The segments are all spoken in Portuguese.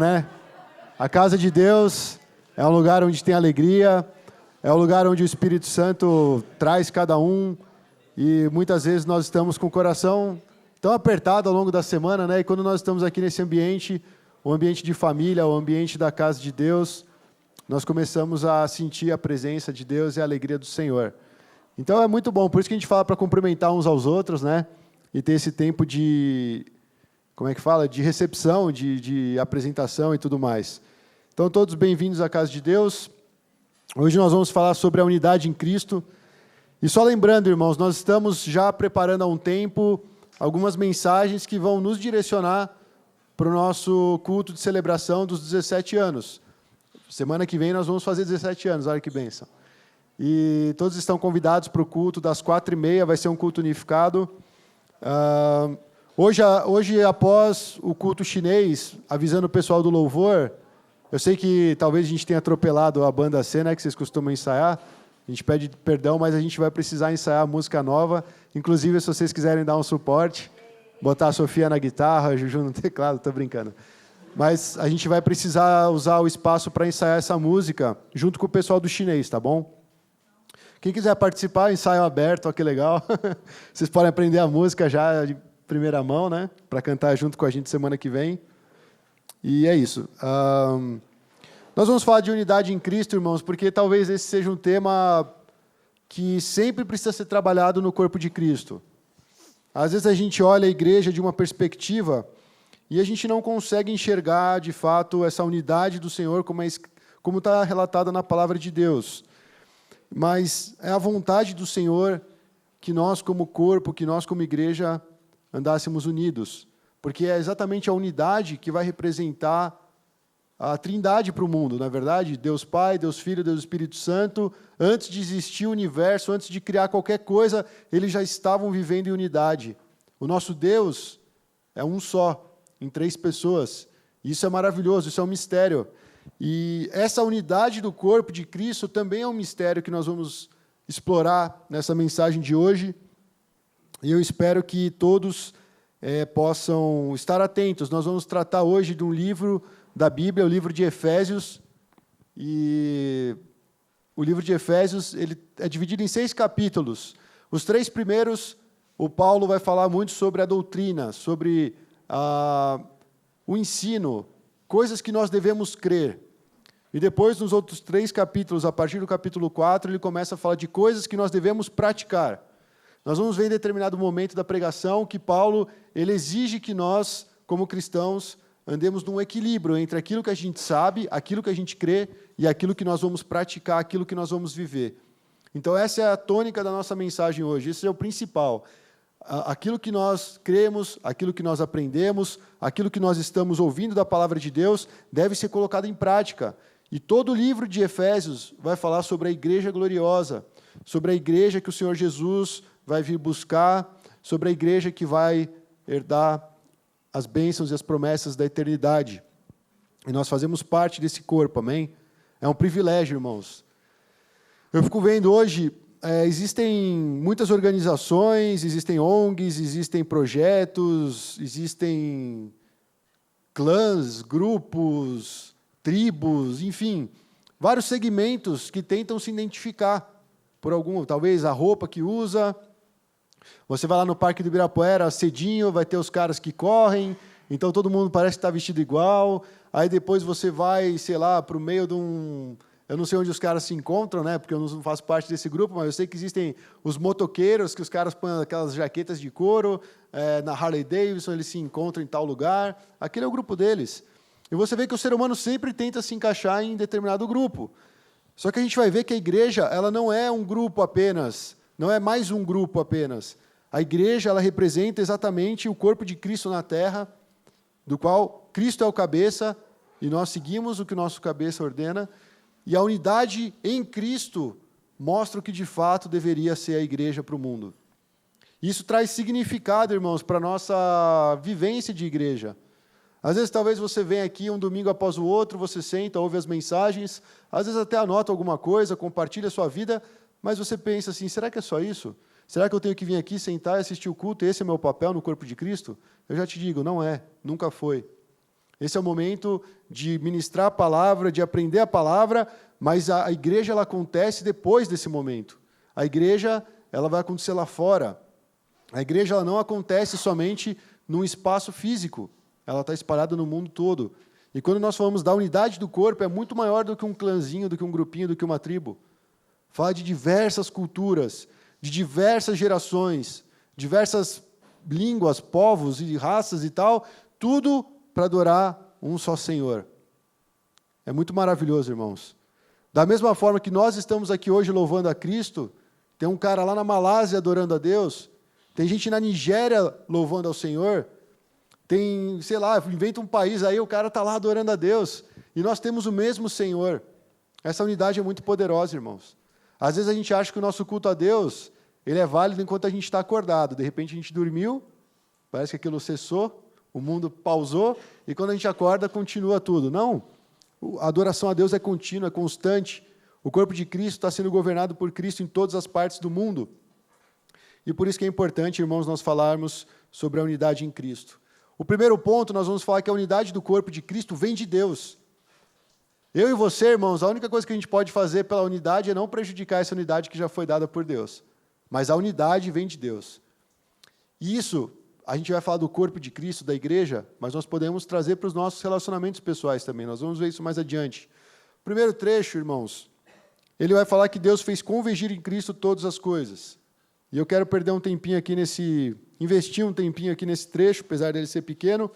Né? A casa de Deus é um lugar onde tem alegria, é um lugar onde o Espírito Santo traz cada um, e muitas vezes nós estamos com o coração tão apertado ao longo da semana, né? E quando nós estamos aqui nesse ambiente, o ambiente de família, o ambiente da casa de Deus, nós começamos a sentir a presença de Deus e a alegria do Senhor. Então é muito bom, por isso que a gente fala para cumprimentar uns aos outros, né? E ter esse tempo de, de recepção, de apresentação e tudo mais. Então, todos bem-vindos à casa de Deus. Hoje nós vamos falar sobre a unidade em Cristo. E só lembrando, irmãos, nós estamos já preparando há um tempo algumas mensagens que vão nos direcionar para o nosso culto de celebração dos 17 anos. Semana que vem nós vamos fazer 17 anos, olha que bênção. E todos estão convidados para o culto das 4h30, vai ser um culto unificado. Hoje, após o culto chinês, avisando o pessoal do louvor, eu sei que talvez a gente tenha atropelado a banda C, né, que vocês costumam ensaiar. A gente pede perdão, mas a gente vai precisar ensaiar música nova. Inclusive, se vocês quiserem dar um suporte, botar a Sofia na guitarra, a Juju no teclado, estou brincando. Mas a gente vai precisar usar o espaço para ensaiar essa música, junto com o pessoal do chinês, tá bom? Quem quiser participar, ensaio aberto, ó, que legal. Vocês podem aprender a música já de primeira mão, né? Para cantar junto com a gente semana que vem. E é isso. Nós vamos falar de unidade em Cristo, irmãos, porque talvez esse seja um tema que sempre precisa ser trabalhado no corpo de Cristo. Às vezes a gente olha a igreja de uma perspectiva e a gente não consegue enxergar, de fato, essa unidade do Senhor como está relatada na palavra de Deus. Mas é a vontade do Senhor que nós, como corpo, que nós, como igreja, andássemos unidos. Porque é exatamente a unidade que vai representar a trindade para o mundo, não é verdade? Deus Pai, Deus Filho, Deus Espírito Santo. Antes de existir o universo, antes de criar qualquer coisa, eles já estavam vivendo em unidade. O nosso Deus é um só, em 3 pessoas. Isso é maravilhoso, isso é um mistério. E essa unidade do corpo de Cristo também é um mistério que nós vamos explorar nessa mensagem de hoje. E eu espero que todos possam estar atentos. Nós vamos tratar hoje de um livro da Bíblia, o livro de Efésios. E o livro de Efésios ele é dividido em 6 capítulos. Os 3 primeiros, o Paulo vai falar muito sobre a doutrina, sobre o ensino, coisas que nós devemos crer. E depois, nos outros 3 capítulos, a partir do capítulo 4, ele começa a falar de coisas que nós devemos praticar. Nós vamos ver em determinado momento da pregação que Paulo ele exige que nós, como cristãos, andemos num equilíbrio entre aquilo que a gente sabe, aquilo que a gente crê e aquilo que nós vamos praticar, aquilo que nós vamos viver. Então, essa é a tônica da nossa mensagem hoje, esse é o principal. Aquilo que nós cremos, aquilo que nós aprendemos, aquilo que nós estamos ouvindo da palavra de Deus, deve ser colocado em prática. E todo o livro de Efésios vai falar sobre a igreja gloriosa, sobre a igreja que o Senhor Jesus vai vir buscar, sobre a igreja que vai herdar as bênçãos e as promessas da eternidade. E nós fazemos parte desse corpo, amém? É um privilégio, irmãos. Eu fico vendo hoje, existem muitas organizações, existem ONGs, existem projetos, existem clãs, grupos, tribos, enfim, vários segmentos que tentam se identificar por algum, talvez a roupa que usa. Você vai lá no Parque do Ibirapuera, cedinho, vai ter os caras que correm, então todo mundo parece estar vestido igual. Aí depois você vai, sei lá, para o meio de um... Eu não sei onde os caras se encontram, né? Porque eu não faço parte desse grupo, mas eu sei que existem os motoqueiros, que os caras põem aquelas jaquetas de couro, na Harley Davidson, eles se encontram em tal lugar. Aquele é o grupo deles. E você vê que o ser humano sempre tenta se encaixar em determinado grupo. Só que a gente vai ver que a igreja ela não é um grupo apenas, não é mais um grupo apenas. A igreja ela representa exatamente o corpo de Cristo na terra, do qual Cristo é o cabeça, e nós seguimos o que o nosso cabeça ordena, e a unidade em Cristo mostra o que de fato deveria ser a igreja para o mundo. Isso traz significado, irmãos, para a nossa vivência de igreja. Às vezes, talvez você venha aqui um domingo após o outro, você senta, ouve as mensagens, às vezes até anota alguma coisa, compartilha a sua vida, mas você pensa assim, será que é só isso? Será que eu tenho que vir aqui, sentar e assistir o culto, esse é o meu papel no corpo de Cristo? Eu já te digo, não é, nunca foi. Esse é o momento de ministrar a palavra, de aprender a palavra, mas a igreja ela acontece depois desse momento. A igreja ela vai acontecer lá fora. A igreja ela não acontece somente num espaço físico. Ela está espalhada no mundo todo. E quando nós falamos da unidade do corpo, é muito maior do que um clãzinho, do que um grupinho, do que uma tribo. Fala de diversas culturas, de diversas gerações, diversas línguas, povos e raças e tal, tudo para adorar um só Senhor. É muito maravilhoso, irmãos. Da mesma forma que nós estamos aqui hoje louvando a Cristo, tem um cara lá na Malásia adorando a Deus, tem gente na Nigéria louvando ao Senhor, tem, sei lá, inventa um país aí, o cara está lá adorando a Deus, e nós temos o mesmo Senhor. Essa unidade é muito poderosa, irmãos. Às vezes a gente acha que o nosso culto a Deus, ele é válido enquanto a gente está acordado. De repente a gente dormiu, parece que aquilo cessou, o mundo pausou, e quando a gente acorda, continua tudo. Não, a adoração a Deus é contínua, é constante. O corpo de Cristo está sendo governado por Cristo em todas as partes do mundo. E por isso que é importante, irmãos, nós falarmos sobre a unidade em Cristo. O primeiro ponto, nós vamos falar que a unidade do corpo de Cristo vem de Deus. Eu e você, irmãos, a única coisa que a gente pode fazer pela unidade é não prejudicar essa unidade que já foi dada por Deus. Mas a unidade vem de Deus. E isso, a gente vai falar do corpo de Cristo, da igreja, mas nós podemos trazer para os nossos relacionamentos pessoais também. Nós vamos ver isso mais adiante. O primeiro trecho, irmãos, ele vai falar que Deus fez convergir em Cristo todas as coisas. E eu quero perder um tempinho aqui investir um tempinho aqui nesse trecho, apesar dele ser pequeno.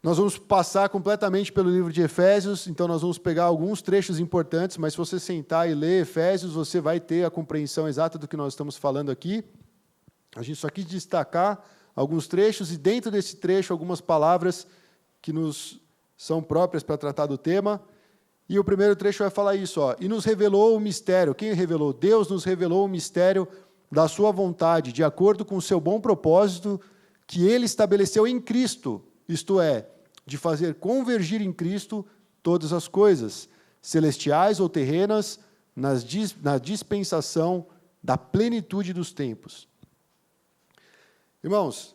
Nós vamos passar completamente pelo livro de Efésios, então nós vamos pegar alguns trechos importantes, mas se você sentar e ler Efésios, você vai ter a compreensão exata do que nós estamos falando aqui. A gente só quis destacar alguns trechos, e dentro desse trecho, algumas palavras que nos são próprias para tratar do tema. E o primeiro trecho vai falar isso, ó, e nos revelou o mistério. Quem revelou? Deus nos revelou o mistério da sua vontade, de acordo com o seu bom propósito, que Ele estabeleceu em Cristo, isto é, de fazer convergir em Cristo todas as coisas, celestiais ou terrenas, na dispensação da plenitude dos tempos. Irmãos,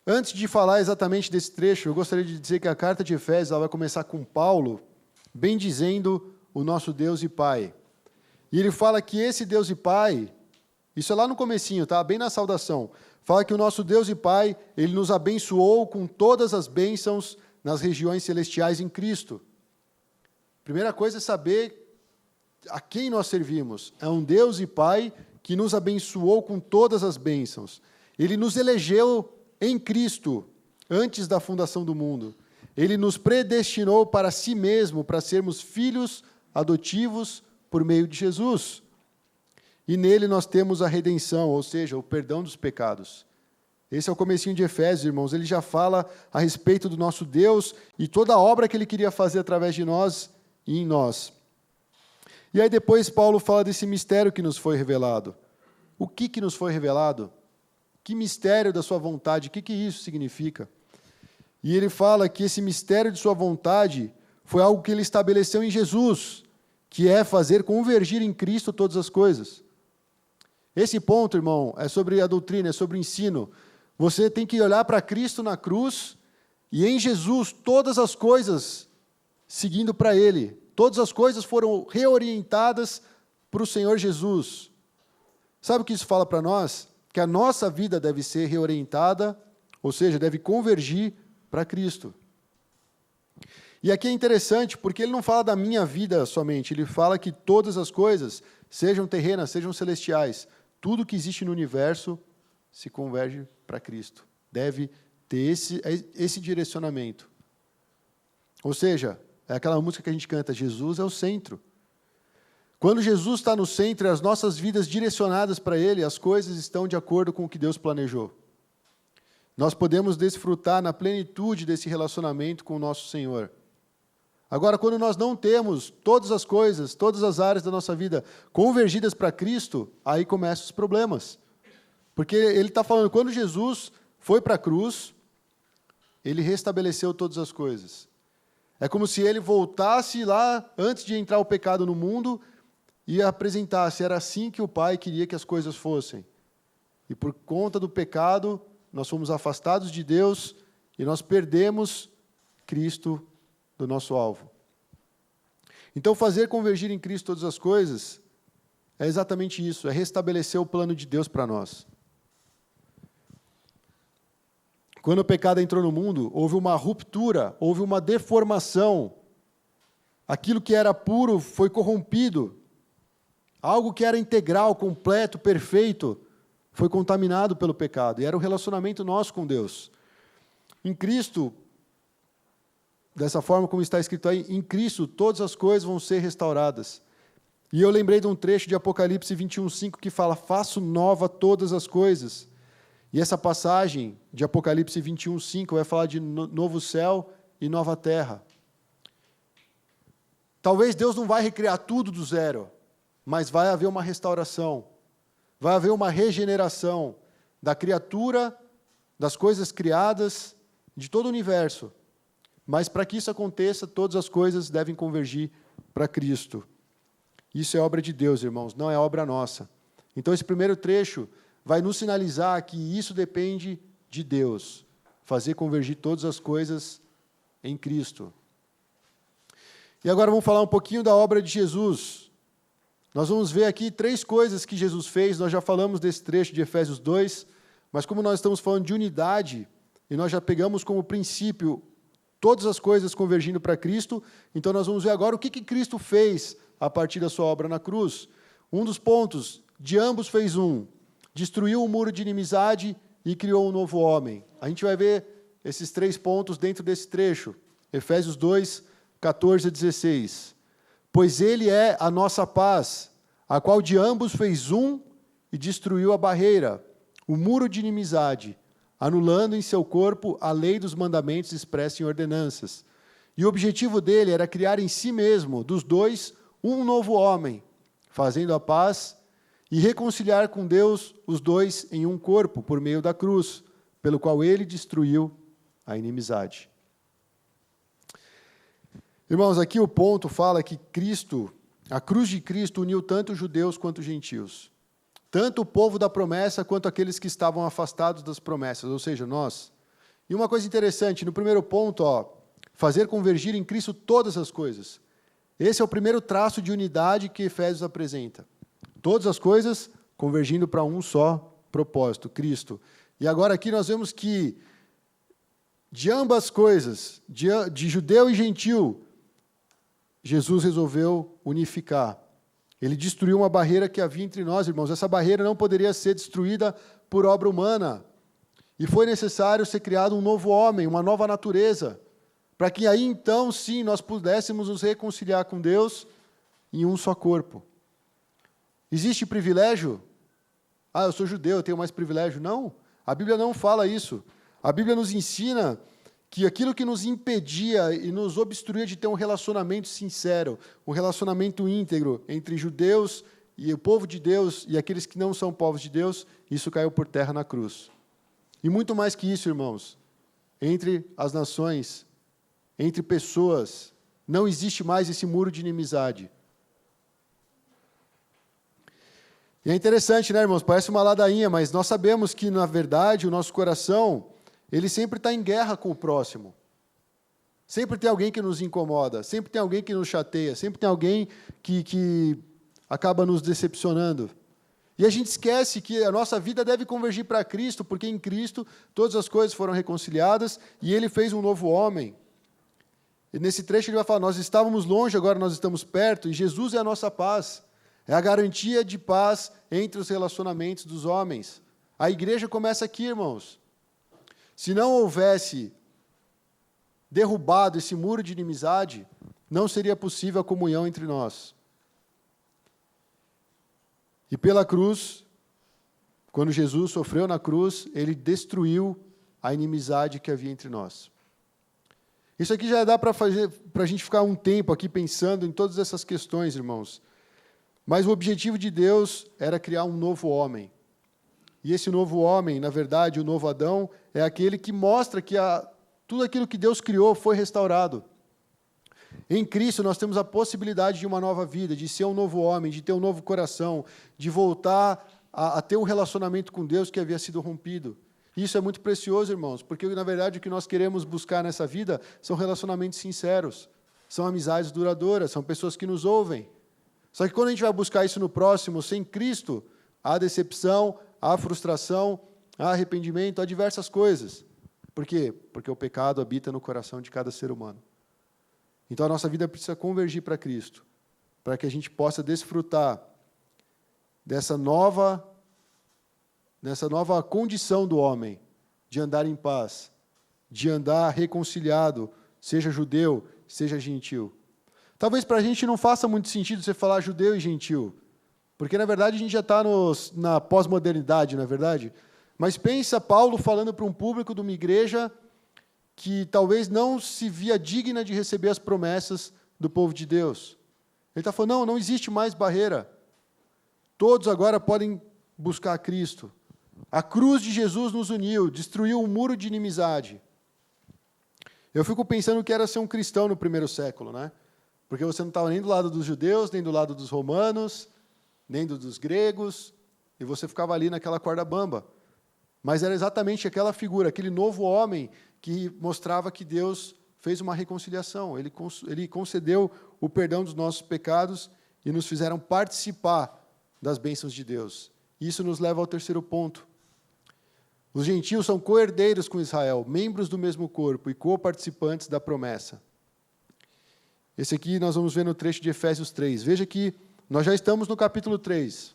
antes de falar exatamente desse trecho, eu gostaria de dizer que a carta de Efésios ela vai começar com Paulo, bendizendo o nosso Deus e Pai. E ele fala que esse Deus e Pai, isso é lá no comecinho, tá? Bem na saudação, fala que o nosso Deus e Pai, Ele nos abençoou com todas as bênçãos nas regiões celestiais em Cristo. Primeira coisa é saber a quem nós servimos. É um Deus e Pai que nos abençoou com todas as bênçãos. Ele nos elegeu em Cristo, antes da fundação do mundo. Ele nos predestinou para si mesmo, para sermos filhos adotivos por meio de Jesus. E nele nós temos a redenção, ou seja, o perdão dos pecados. Esse é o comecinho de Efésios, irmãos. Ele já fala a respeito do nosso Deus e toda a obra que Ele queria fazer através de nós e em nós. E aí depois Paulo fala desse mistério que nos foi revelado. O que nos foi revelado? Que mistério da sua vontade? O que isso significa? E ele fala que esse mistério de sua vontade foi algo que Ele estabeleceu em Jesus, que é fazer convergir em Cristo todas as coisas. Esse ponto, irmão, é sobre a doutrina, é sobre o ensino. Você tem que olhar para Cristo na cruz e em Jesus todas as coisas seguindo para Ele. Todas as coisas foram reorientadas para o Senhor Jesus. Sabe o que isso fala para nós? Que a nossa vida deve ser reorientada, ou seja, deve convergir para Cristo. E aqui é interessante, porque ele não fala da minha vida somente, ele fala que todas as coisas, sejam terrenas, sejam celestiais, tudo que existe no universo se converge para Cristo. Deve ter esse direcionamento. Ou seja, é aquela música que a gente canta, Jesus é o centro. Quando Jesus está no centro e as nossas vidas direcionadas para Ele, as coisas estão de acordo com o que Deus planejou. Nós podemos desfrutar na plenitude desse relacionamento com o nosso Senhor. Agora, quando nós não temos todas as coisas, todas as áreas da nossa vida convergidas para Cristo, aí começam os problemas. Porque ele está falando, quando Jesus foi para a cruz, Ele restabeleceu todas as coisas. É como se Ele voltasse lá, antes de entrar o pecado no mundo, e apresentasse, era assim que o Pai queria que as coisas fossem. E por conta do pecado, nós fomos afastados de Deus, e nós perdemos Cristo do nosso alvo. Então, fazer convergir em Cristo todas as coisas é exatamente isso, é restabelecer o plano de Deus para nós. Quando o pecado entrou no mundo, houve uma ruptura, houve uma deformação. Aquilo que era puro foi corrompido. Algo que era integral, completo, perfeito, foi contaminado pelo pecado. E era o relacionamento nosso com Deus. Em Cristo, dessa forma como está escrito aí, em Cristo todas as coisas vão ser restauradas. E eu lembrei de um trecho de Apocalipse 21:5 que fala, faço nova todas as coisas. E essa passagem de Apocalipse 21:5 vai falar de novo céu e nova terra. Talvez Deus não vai recriar tudo do zero, mas vai haver uma restauração, vai haver uma regeneração da criatura, das coisas criadas, de todo o universo. Mas para que isso aconteça, todas as coisas devem convergir para Cristo. Isso é obra de Deus, irmãos, não é obra nossa. Então, esse primeiro trecho vai nos sinalizar que isso depende de Deus, fazer convergir todas as coisas em Cristo. E agora vamos falar um pouquinho da obra de Jesus. Nós vamos ver aqui 3 coisas que Jesus fez, nós já falamos desse trecho de Efésios 2, mas como nós estamos falando de unidade, e nós já pegamos como princípio todas as coisas convergindo para Cristo, então nós vamos ver agora o que Cristo fez a partir da sua obra na cruz. Um dos pontos, de ambos fez um, destruiu o muro de inimizade e criou um novo homem. A gente vai ver esses 3 pontos dentro desse trecho. Efésios 2, 14 a 16. Pois ele é a nossa paz, a qual de ambos fez um e destruiu a barreira, o muro de inimizade, anulando em seu corpo a lei dos mandamentos expressa em ordenanças. E o objetivo dele era criar em si mesmo, dos dois, um novo homem, fazendo a paz e reconciliar com Deus os dois em um corpo, por meio da cruz, pelo qual ele destruiu a inimizade. Irmãos, aqui o ponto fala que Cristo, a cruz de Cristo uniu tanto judeus quanto gentios. Tanto o povo da promessa quanto aqueles que estavam afastados das promessas, ou seja, nós. E uma coisa interessante, no primeiro ponto, fazer convergir em Cristo todas as coisas. Esse é o primeiro traço de unidade que Efésios apresenta. Todas as coisas convergindo para um só propósito, Cristo. E agora aqui nós vemos que de ambas coisas, de judeu e gentil, Jesus resolveu unificar. Ele destruiu uma barreira que havia entre nós, irmãos. Essa barreira não poderia ser destruída por obra humana. E foi necessário ser criado um novo homem, uma nova natureza, para que aí então, sim, nós pudéssemos nos reconciliar com Deus em um só corpo. Existe privilégio? Eu sou judeu, eu tenho mais privilégio. Não, a Bíblia não fala isso. A Bíblia nos ensina que aquilo que nos impedia e nos obstruía de ter um relacionamento sincero, um relacionamento íntegro entre judeus e o povo de Deus e aqueles que não são povos de Deus, isso caiu por terra na cruz. E muito mais que isso, irmãos, entre as nações, entre pessoas, não existe mais esse muro de inimizade. E é interessante, né, irmãos? Parece uma ladainha, mas nós sabemos que, na verdade, o nosso coração, ele sempre está em guerra com o próximo. Sempre tem alguém que nos incomoda, sempre tem alguém que nos chateia, sempre tem alguém que acaba nos decepcionando. E a gente esquece que a nossa vida deve convergir para Cristo, porque em Cristo todas as coisas foram reconciliadas e Ele fez um novo homem. E nesse trecho ele vai falar, nós estávamos longe, agora nós estamos perto, e Jesus é a nossa paz. É a garantia de paz entre os relacionamentos dos homens. A igreja começa aqui, irmãos. Se não houvesse derrubado esse muro de inimizade, não seria possível a comunhão entre nós. E pela cruz, quando Jesus sofreu na cruz, ele destruiu a inimizade que havia entre nós. Isso aqui já dá para a gente ficar um tempo aqui pensando em todas essas questões, irmãos. Mas o objetivo de Deus era criar um novo homem. E esse novo homem, na verdade, o novo Adão, é aquele que mostra que tudo aquilo que Deus criou foi restaurado. Em Cristo nós temos a possibilidade de uma nova vida, de ser um novo homem, de ter um novo coração, de voltar a ter um relacionamento com Deus que havia sido rompido. Isso é muito precioso, irmãos, porque, na verdade, o que nós queremos buscar nessa vida são relacionamentos sinceros, são amizades duradouras, são pessoas que nos ouvem. Só que quando a gente vai buscar isso no próximo, sem Cristo, há decepção, há frustração, há arrependimento, há diversas coisas. Por quê? Porque o pecado habita no coração de cada ser humano. Então, a nossa vida precisa convergir para Cristo, para que a gente possa desfrutar dessa nova condição do homem, de andar em paz, de andar reconciliado, seja judeu, seja gentil. Talvez para a gente não faça muito sentido você falar judeu e gentil, porque, na verdade, a gente já está na pós-modernidade, não é verdade? Mas pensa Paulo falando para um público de uma igreja que talvez não se via digna de receber as promessas do povo de Deus. Ele está falando, não existe mais barreira. Todos agora podem buscar Cristo. A cruz de Jesus nos uniu, destruiu um muro de inimizade. Eu fico pensando que era ser um cristão no primeiro século, né? Porque você não estava nem do lado dos judeus, nem do lado dos romanos, nem dos gregos, e você ficava ali naquela corda bamba. Mas era exatamente aquela figura, aquele novo homem que mostrava que Deus fez uma reconciliação. Ele concedeu o perdão dos nossos pecados e nos fizeram participar das bênçãos de Deus. Isso nos leva ao terceiro ponto. Os gentios são co-herdeiros com Israel, membros do mesmo corpo e co-participantes da promessa. Esse aqui nós vamos ver no trecho de Efésios 3. Veja que nós já estamos no capítulo 3.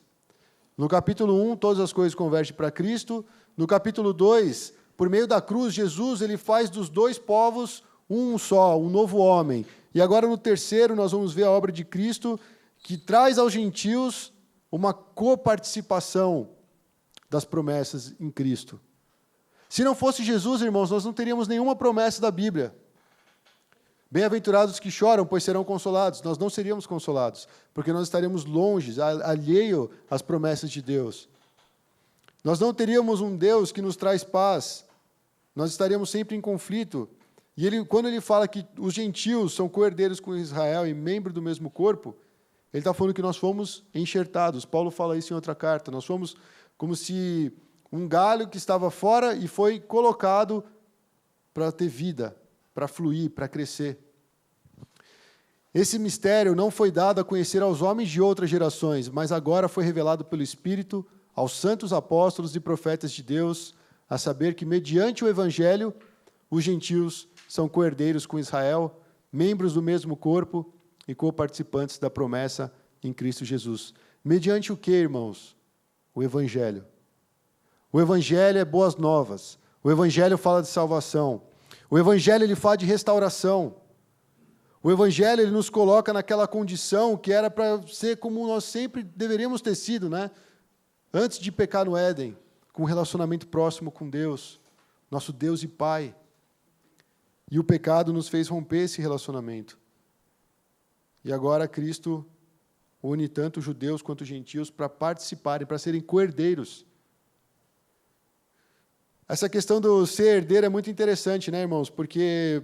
No capítulo 1, todas as coisas convergem para Cristo. No capítulo 2, por meio da cruz, Jesus ele faz dos dois povos um só, um novo homem. E agora no terceiro nós vamos ver a obra de Cristo, que traz aos gentios uma coparticipação das promessas em Cristo. Se não fosse Jesus, irmãos, nós não teríamos nenhuma promessa da Bíblia. Bem-aventurados que choram, pois serão consolados. Nós não seríamos consolados, porque nós estaríamos longe, alheio às promessas de Deus. Nós não teríamos um Deus que nos traz paz. Nós estaríamos sempre em conflito. E quando ele fala que os gentios são co-herdeiros com Israel e membros do mesmo corpo, ele está falando que nós fomos enxertados. Paulo fala isso em outra carta. Nós fomos como se um galho que estava fora e foi colocado para ter vida, para fluir, para crescer. Esse mistério não foi dado a conhecer aos homens de outras gerações, mas agora foi revelado pelo Espírito aos santos apóstolos e profetas de Deus, a saber que, mediante o Evangelho, os gentios são co-herdeiros com Israel, membros do mesmo corpo e co-participantes da promessa em Cristo Jesus. Mediante o que, irmãos? O Evangelho. O Evangelho é boas novas. O Evangelho fala de salvação. O Evangelho ele fala de restauração. O Evangelho ele nos coloca naquela condição que era para ser como nós sempre deveríamos ter sido, né? Antes de pecar no Éden, com um relacionamento próximo com Deus, nosso Deus e Pai. E o pecado nos fez romper esse relacionamento. E agora Cristo une tanto judeus quanto gentios para participarem, para serem co-herdeiros. Essa questão do ser herdeiro é muito interessante, né, irmãos? Porque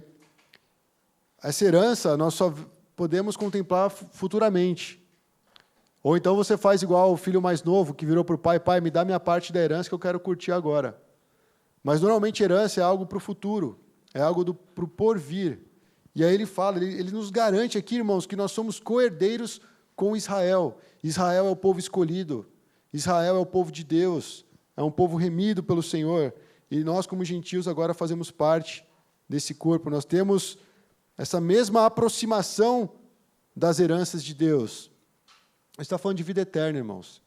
essa herança nós só podemos contemplar futuramente. Ou então você faz igual o filho mais novo, que virou para o pai, pai, me dá minha parte da herança que eu quero curtir agora. Mas normalmente herança é algo para o futuro, é algo para o porvir. E aí ele fala, ele nos garante aqui, irmãos, que nós somos co-herdeiros com Israel. Israel é o povo escolhido, Israel é o povo de Deus, é um povo remido pelo Senhor. E nós, como gentios, agora fazemos parte desse corpo. Nós temos essa mesma aproximação das heranças de Deus. A gente está falando de vida eterna, irmãos.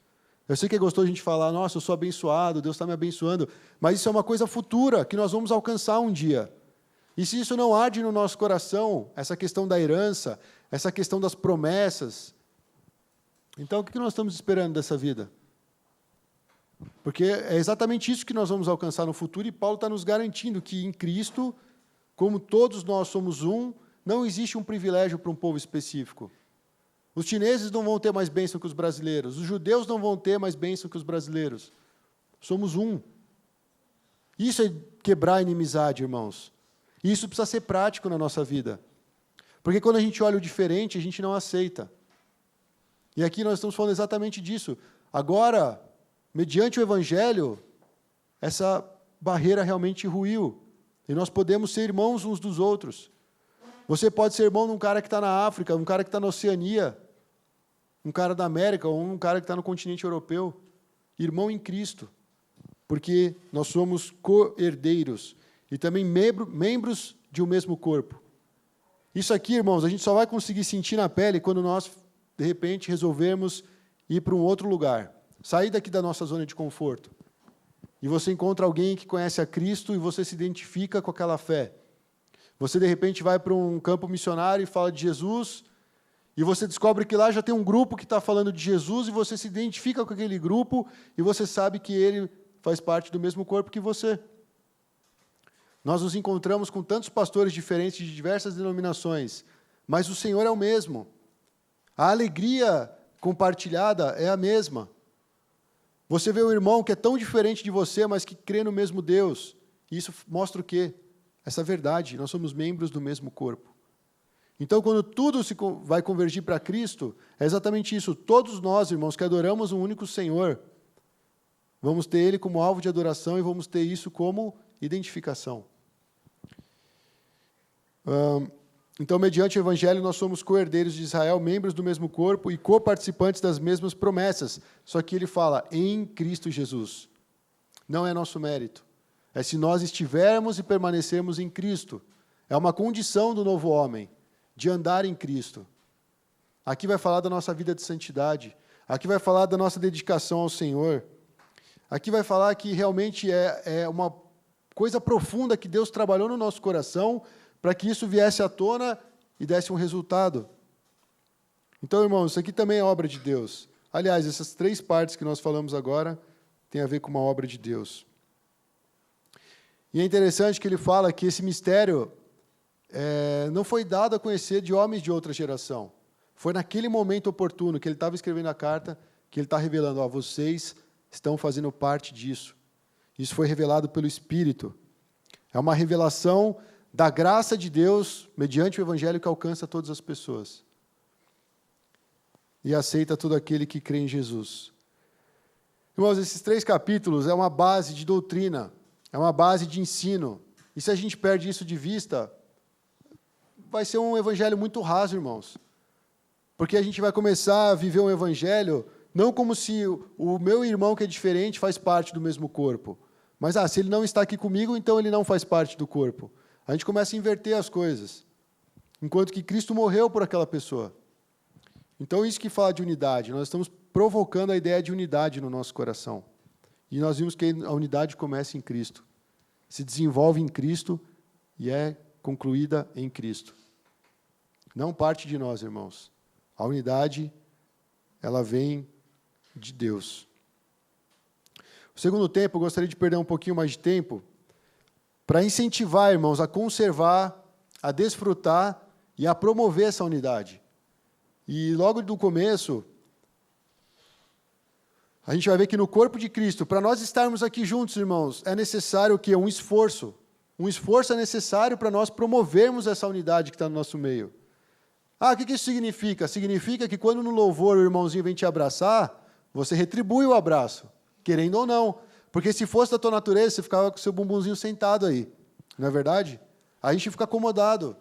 Eu sei que é gostoso a gente falar, nossa, eu sou abençoado, Deus está me abençoando, mas isso é uma coisa futura, que nós vamos alcançar um dia. E se isso não arde no nosso coração, essa questão da herança, essa questão das promessas, então o que nós estamos esperando dessa vida? Porque é exatamente isso que nós vamos alcançar no futuro, e Paulo está nos garantindo que em Cristo, como todos nós somos um, não existe um privilégio para um povo específico. Os chineses não vão ter mais bênção que os brasileiros. Os judeus não vão ter mais bênção que os brasileiros. Somos um. Isso é quebrar a inimizade, irmãos. E isso precisa ser prático na nossa vida. Porque quando a gente olha o diferente, a gente não aceita. E aqui nós estamos falando exatamente disso. Agora, mediante o Evangelho, essa barreira realmente ruiu. E nós podemos ser irmãos uns dos outros. Você pode ser irmão de um cara que está na África, um cara que está na Oceania, um cara da América, ou um cara que está no continente europeu. Irmão em Cristo. Porque nós somos co-herdeiros e também membros de um mesmo corpo. Isso aqui, irmãos, a gente só vai conseguir sentir na pele quando nós, de repente, resolvermos ir para um outro lugar. Sair daqui da nossa zona de conforto. E você encontra alguém que conhece a Cristo e você se identifica com aquela fé. Você, de repente, vai para um campo missionário e fala de Jesus, e você descobre que lá já tem um grupo que está falando de Jesus, e você se identifica com aquele grupo, e você sabe que ele faz parte do mesmo corpo que você. Nós nos encontramos com tantos pastores diferentes de diversas denominações, mas o Senhor é o mesmo. A alegria compartilhada é a mesma. Você vê um irmão que é tão diferente de você, mas que crê no mesmo Deus. E isso mostra o quê? Essa verdade, nós somos membros do mesmo corpo. Então, quando tudo vai convergir para Cristo, é exatamente isso. Todos nós, irmãos, que adoramos um único Senhor, vamos ter Ele como alvo de adoração e vamos ter isso como identificação. Então, mediante o Evangelho, nós somos co-herdeiros de Israel, membros do mesmo corpo e co-participantes das mesmas promessas. Só que ele fala, em Cristo Jesus. Não é nosso mérito. É se nós estivermos e permanecermos em Cristo. É uma condição do novo homem, de andar em Cristo. Aqui vai falar da nossa vida de santidade. Aqui vai falar da nossa dedicação ao Senhor. Aqui vai falar que realmente é uma coisa profunda que Deus trabalhou no nosso coração para que isso viesse à tona e desse um resultado. Então, irmãos, isso aqui também é obra de Deus. Aliás, essas 3 partes que nós falamos agora têm a ver com uma obra de Deus. E é interessante que ele fala que esse mistério não foi dado a conhecer de homens de outra geração. Foi naquele momento oportuno que ele estava escrevendo a carta, que ele está revelando, vocês estão fazendo parte disso. Isso foi revelado pelo Espírito. É uma revelação da graça de Deus, mediante o Evangelho que alcança todas as pessoas. E aceita todo aquele que crê em Jesus. Irmãos, esses 3 capítulos é uma base de doutrina, é uma base de ensino. E se a gente perde isso de vista, vai ser um evangelho muito raso, irmãos. Porque a gente vai começar a viver um evangelho não como se o meu irmão que é diferente faz parte do mesmo corpo. Mas, se ele não está aqui comigo, então ele não faz parte do corpo. A gente começa a inverter as coisas. Enquanto que Cristo morreu por aquela pessoa. Então, isso que fala de unidade. Nós estamos provocando a ideia de unidade no nosso coração. E nós vimos que a unidade começa em Cristo. Se desenvolve em Cristo e é concluída em Cristo. Não parte de nós, irmãos. A unidade, ela vem de Deus. O segundo tempo, eu gostaria de perder um pouquinho mais de tempo para incentivar, irmãos, a conservar, a desfrutar e a promover essa unidade. E logo do começo, a gente vai ver que no corpo de Cristo, para nós estarmos aqui juntos, irmãos, é necessário o quê? Um esforço. Um esforço é necessário para nós promovermos essa unidade que está no nosso meio. O que isso significa? Significa que quando no louvor o irmãozinho vem te abraçar, você retribui o abraço, querendo ou não. Porque se fosse da tua natureza, você ficava com o seu bumbumzinho sentado aí. Não é verdade? A gente fica acomodado.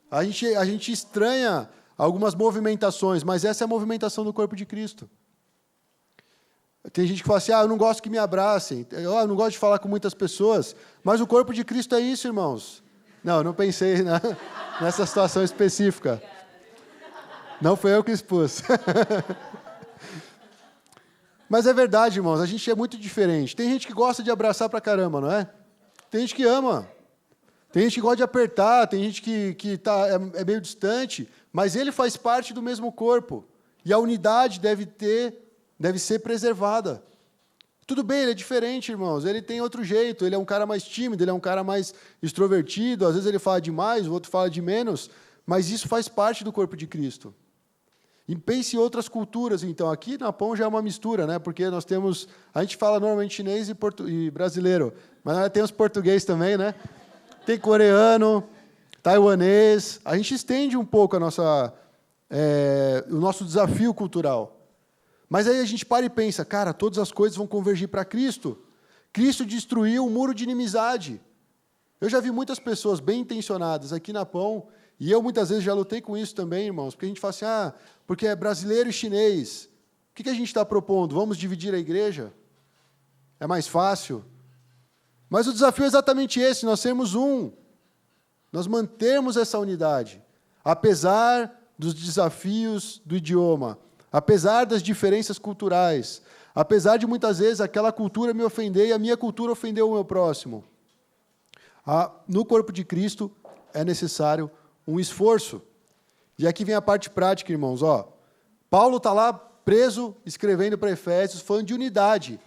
A gente estranha algumas movimentações, mas essa é a movimentação do corpo de Cristo. Tem gente que fala assim, eu não gosto que me abracem, eu não gosto de falar com muitas pessoas, mas o corpo de Cristo é isso, irmãos. Não, eu não pensei nessa situação específica. Não foi eu que expus. Mas é verdade, irmãos, a gente é muito diferente. Tem gente que gosta de abraçar pra caramba, não é? Tem gente que ama. Tem gente que gosta de apertar, tem gente que é meio distante, mas ele faz parte do mesmo corpo. E a unidade deve ser preservada. Tudo bem, ele é diferente, irmãos, ele tem outro jeito, ele é um cara mais tímido, ele é um cara mais extrovertido, às vezes ele fala demais, o outro fala de menos, mas isso faz parte do corpo de Cristo. E pense em outras culturas, então. Aqui na Pão já é uma mistura, né? Porque nós temos... A gente fala normalmente chinês e brasileiro, mas nós temos português também, né? Tem coreano, taiwanês. A gente estende um pouco o nosso desafio cultural. Mas aí a gente para e pensa, cara, todas as coisas vão convergir para Cristo. Cristo destruiu o muro de inimizade. Eu já vi muitas pessoas bem intencionadas aqui na Pão, e eu muitas vezes já lutei com isso também, irmãos, porque a gente fala assim, porque é brasileiro e chinês. O que a gente está propondo? Vamos dividir a igreja? É mais fácil? Mas o desafio é exatamente esse, nós sermos um. Nós mantermos essa unidade, apesar dos desafios do idioma, apesar das diferenças culturais, apesar de muitas vezes aquela cultura me ofender e a minha cultura ofendeu o meu próximo. No corpo de Cristo é necessário um esforço. E aqui vem a parte prática, irmãos. Paulo está lá preso, escrevendo para Efésios, falando de unidade.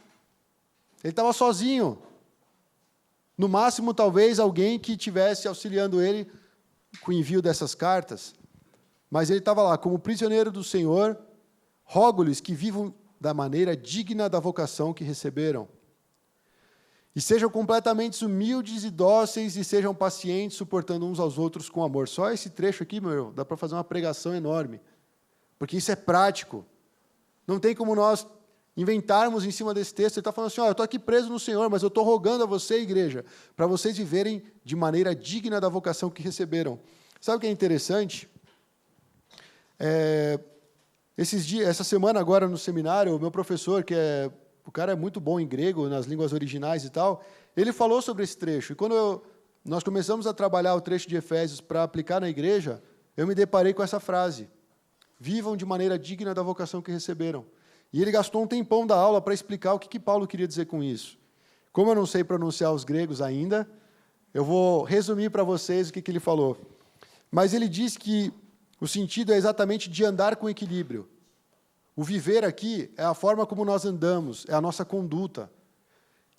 Ele estava sozinho. No máximo, talvez, alguém que estivesse auxiliando ele com o envio dessas cartas. Mas ele estava lá, como prisioneiro do Senhor, rogo-lhes que vivam da maneira digna da vocação que receberam. E sejam completamente humildes e dóceis, e sejam pacientes, suportando uns aos outros com amor. Só esse trecho aqui, meu irmão, dá para fazer uma pregação enorme. Porque isso é prático. Não tem como nós inventarmos em cima desse texto. Ele está falando assim, eu estou aqui preso no Senhor, mas eu estou rogando a você, igreja, para vocês viverem de maneira digna da vocação que receberam. Sabe o que é interessante? Essa semana agora no seminário, o meu professor, o cara é muito bom em grego, nas línguas originais e tal, ele falou sobre esse trecho. E quando nós começamos a trabalhar o trecho de Efésios para aplicar na igreja, eu me deparei com essa frase. Vivam de maneira digna da vocação que receberam. E ele gastou um tempão da aula para explicar o que Paulo queria dizer com isso. Como eu não sei pronunciar os gregos ainda, eu vou resumir para vocês o que ele falou. Mas ele diz que o sentido é exatamente de andar com equilíbrio. O viver aqui é a forma como nós andamos, é a nossa conduta.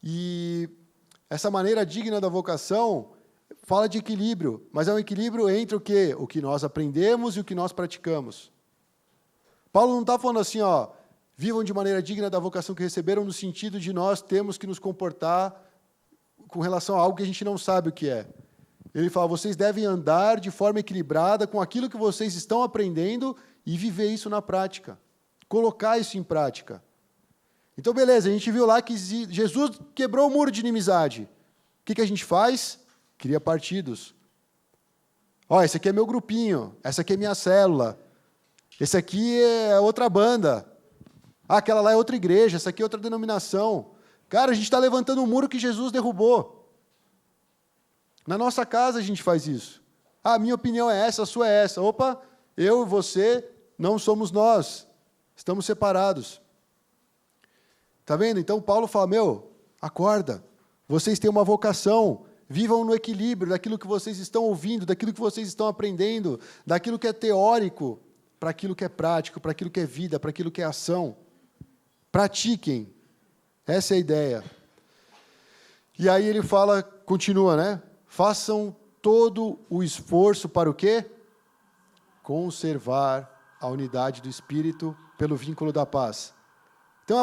E essa maneira digna da vocação fala de equilíbrio, mas é um equilíbrio entre o quê? O que nós aprendemos e o que nós praticamos. Paulo não está falando assim, vivam de maneira digna da vocação que receberam, no sentido de nós temos que nos comportar com relação a algo que a gente não sabe o que é. Ele fala, vocês devem andar de forma equilibrada com aquilo que vocês estão aprendendo e viver isso na prática. Colocar isso em prática. Então, beleza, a gente viu lá que Jesus quebrou o muro de inimizade. O que a gente faz? Cria partidos. Esse aqui é meu grupinho, essa aqui é minha célula, esse aqui é outra banda, aquela lá é outra igreja, essa aqui é outra denominação. Cara, a gente está levantando um muro que Jesus derrubou. Na nossa casa a gente faz isso. A minha opinião é essa, a sua é essa. Opa, eu e você não somos nós. Estamos separados. Está vendo? Então Paulo fala, acorda. Vocês têm uma vocação. Vivam no equilíbrio daquilo que vocês estão ouvindo, daquilo que vocês estão aprendendo, daquilo que é teórico, para aquilo que é prático, para aquilo que é vida, para aquilo que é ação. Pratiquem. Essa é a ideia. E aí ele fala, continua, né? Façam todo o esforço para o quê? Conservar a unidade do Espírito pelo vínculo da paz. Tem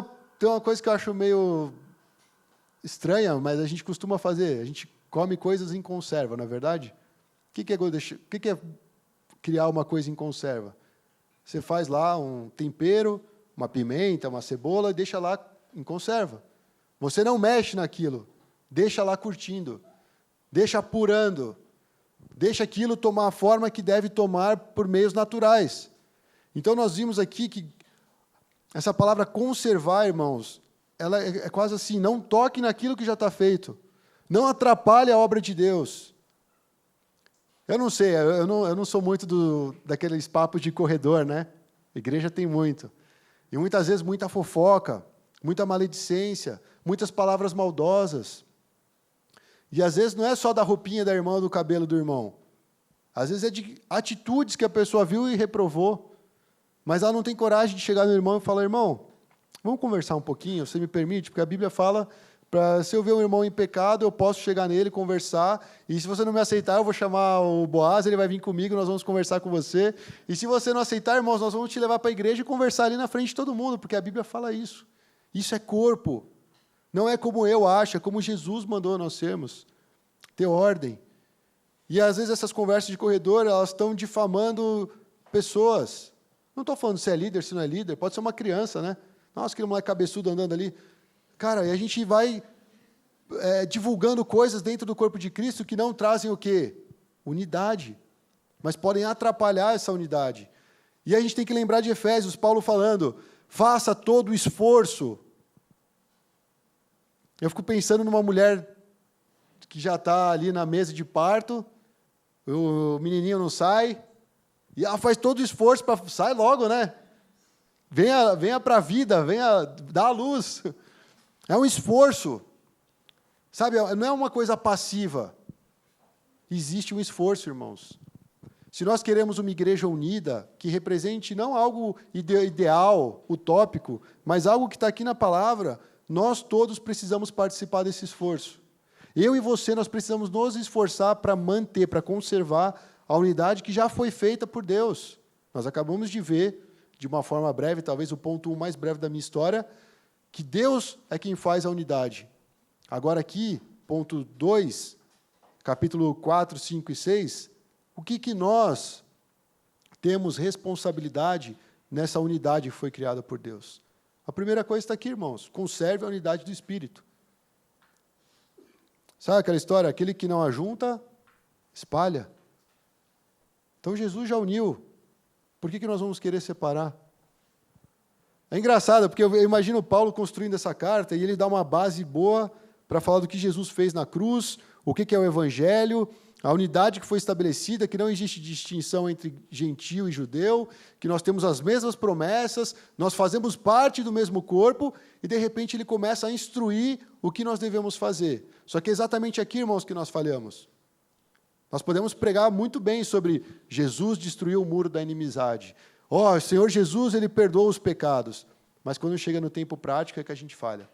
uma coisa que eu acho meio estranha, mas a gente costuma fazer. A gente come coisas em conserva, não é verdade? O que é criar uma coisa em conserva? Você faz lá um tempero, uma pimenta, uma cebola, e deixa lá em conserva. Você não mexe naquilo, deixa lá curtindo, deixa apurando, deixa aquilo tomar a forma que deve tomar por meios naturais. Então, nós vimos aqui que essa palavra conservar, irmãos, ela é quase assim, não toque naquilo que já está feito. Não atrapalhe a obra de Deus. Eu não sei, eu não sou muito daqueles papos de corredor, né? A igreja tem muito. E muitas vezes muita fofoca, muita maledicência, muitas palavras maldosas. E às vezes não é só da roupinha da irmã ou do cabelo do irmão. Às vezes é de atitudes que a pessoa viu e reprovou. Mas ela não tem coragem de chegar no irmão e falar, irmão, vamos conversar um pouquinho, você me permite? Porque a Bíblia fala, se eu ver um irmão em pecado, eu posso chegar nele, conversar, e se você não me aceitar, eu vou chamar o Boaz, ele vai vir comigo, nós vamos conversar com você. E se você não aceitar, irmãos, nós vamos te levar para a igreja e conversar ali na frente de todo mundo, porque a Bíblia fala isso. Isso é corpo. Não é como eu acho, é como Jesus mandou nós sermos. Ter ordem. E às vezes essas conversas de corredor, elas estão difamando pessoas. Não estou falando se é líder, se não é líder, pode ser uma criança, né? Nossa, aquele moleque cabeçudo andando ali. Cara, e a gente vai divulgando coisas dentro do corpo de Cristo que não trazem o quê? Unidade. Mas podem atrapalhar essa unidade. E a gente tem que lembrar de Efésios, Paulo falando, faça todo o esforço. Eu fico pensando numa mulher que já está ali na mesa de parto, o menininho não sai, e ela faz todo o esforço para... Sai logo, né? Venha para a vida, venha dar a luz. É um esforço. Sabe, não é uma coisa passiva. Existe um esforço, irmãos. Se nós queremos uma igreja unida, que represente não algo ideal, utópico, mas algo que está aqui na palavra, nós todos precisamos participar desse esforço. Eu e você, nós precisamos nos esforçar para manter, para conservar a unidade que já foi feita por Deus. Nós acabamos de ver, de uma forma breve, talvez o ponto mais breve da minha história, que Deus é quem faz a unidade. Agora aqui, ponto 2, capítulo 4, 5 e 6, o que nós temos responsabilidade nessa unidade que foi criada por Deus? A primeira coisa está aqui, irmãos, conserve a unidade do Espírito. Sabe aquela história? Aquele que não ajunta, espalha. Então Jesus já uniu. Por que nós vamos querer separar? É engraçado, porque eu imagino Paulo construindo essa carta e ele dá uma base boa para falar do que Jesus fez na cruz, o que é o Evangelho, a unidade que foi estabelecida, que não existe distinção entre gentio e judeu, que nós temos as mesmas promessas, nós fazemos parte do mesmo corpo, e de repente ele começa a instruir o que nós devemos fazer. Só que é exatamente aqui, irmãos, que nós falhamos. Nós podemos pregar muito bem sobre Jesus destruiu o muro da inimizade. O Senhor Jesus, ele perdoa os pecados. Mas quando chega no tempo prático é que a gente falha.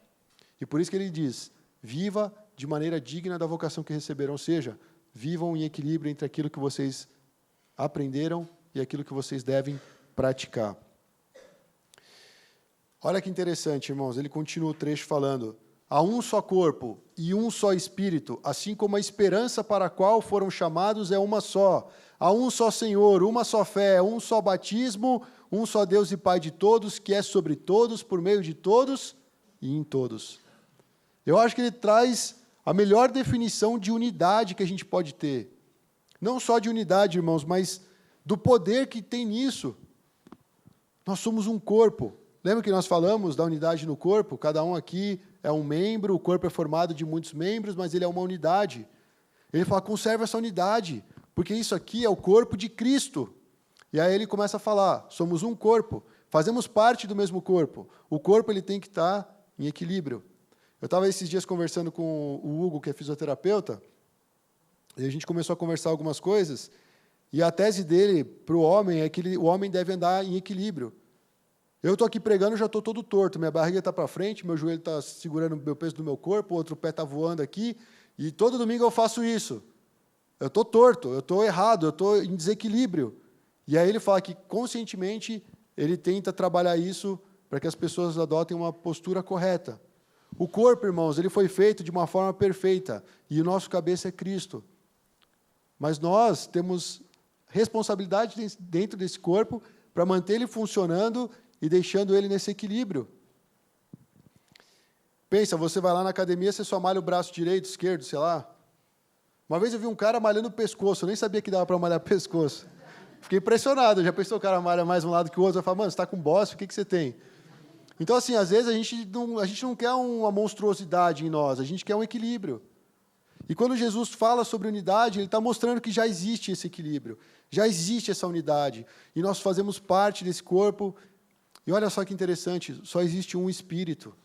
E por isso que ele diz, viva de maneira digna da vocação que receberam, ou seja, vivam em equilíbrio entre aquilo que vocês aprenderam e aquilo que vocês devem praticar. Olha que interessante, irmãos, ele continua o trecho falando, há um só corpo e um só Espírito, assim como a esperança para a qual foram chamados é uma só. Há um só Senhor, uma só fé, um só batismo, um só Deus e Pai de todos, que é sobre todos, por meio de todos e em todos. Eu acho que ele traz a melhor definição de unidade que a gente pode ter. Não só de unidade, irmãos, mas do poder que tem nisso. Nós somos um corpo. Lembra que nós falamos da unidade no corpo? Cada um aqui é um membro, o corpo é formado de muitos membros, mas ele é uma unidade. Ele fala, conserva essa unidade, porque isso aqui é o corpo de Cristo. E aí ele começa a falar, somos um corpo, fazemos parte do mesmo corpo. O corpo ele tem que estar em equilíbrio. Eu estava esses dias conversando com o Hugo, que é fisioterapeuta, e a gente começou a conversar algumas coisas, e a tese dele para o homem é que o homem deve andar em equilíbrio. Eu estou aqui pregando, já estou todo torto, minha barriga está para frente, meu joelho está segurando o peso do meu corpo, o outro pé está voando aqui, e todo domingo eu faço isso. Eu estou torto, eu estou errado, eu estou em desequilíbrio. E aí ele fala que, conscientemente, ele tenta trabalhar isso para que as pessoas adotem uma postura correta. O corpo, irmãos, ele foi feito de uma forma perfeita, e o nosso cabeça é Cristo. Mas nós temos responsabilidade dentro desse corpo para manter ele funcionando e deixando ele nesse equilíbrio. Pensa, você vai lá na academia, você só malha o braço direito, esquerdo, sei lá. Uma vez eu vi um cara malhando o pescoço, eu nem sabia que dava para malhar o pescoço. Fiquei impressionado, já pensou o cara malha mais um lado que o outro, eu falo, mano, você está com bosta, o que você tem? Então, assim, às vezes a gente não quer uma monstruosidade em nós, a gente quer um equilíbrio. E quando Jesus fala sobre unidade, ele está mostrando que já existe esse equilíbrio, já existe essa unidade, e nós fazemos parte desse corpo. E olha só que interessante, só existe um Espírito.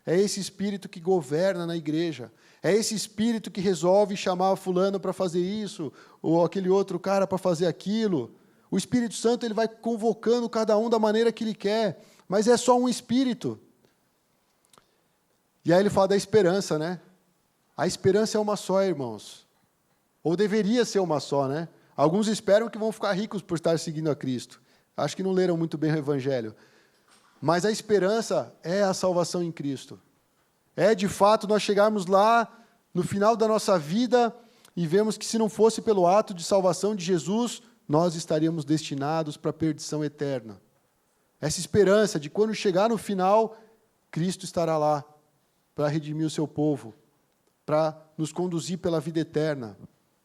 É esse Espírito que governa na igreja. É esse Espírito que resolve chamar fulano para fazer isso, ou aquele outro cara para fazer aquilo. O Espírito Santo ele vai convocando cada um da maneira que ele quer, mas é só um Espírito. E aí ele fala da esperança, né? A esperança é uma só, irmãos. Ou deveria ser uma só, né? Alguns esperam que vão ficar ricos por estar seguindo a Cristo. Acho que não leram muito bem o Evangelho. Mas a esperança é a salvação em Cristo. É, de fato, nós chegarmos lá, no final da nossa vida, e vemos que se não fosse pelo ato de salvação de Jesus, nós estaríamos destinados para a perdição eterna. Essa esperança de quando chegar no final, Cristo estará lá para redimir o seu povo, para nos conduzir pela vida eterna,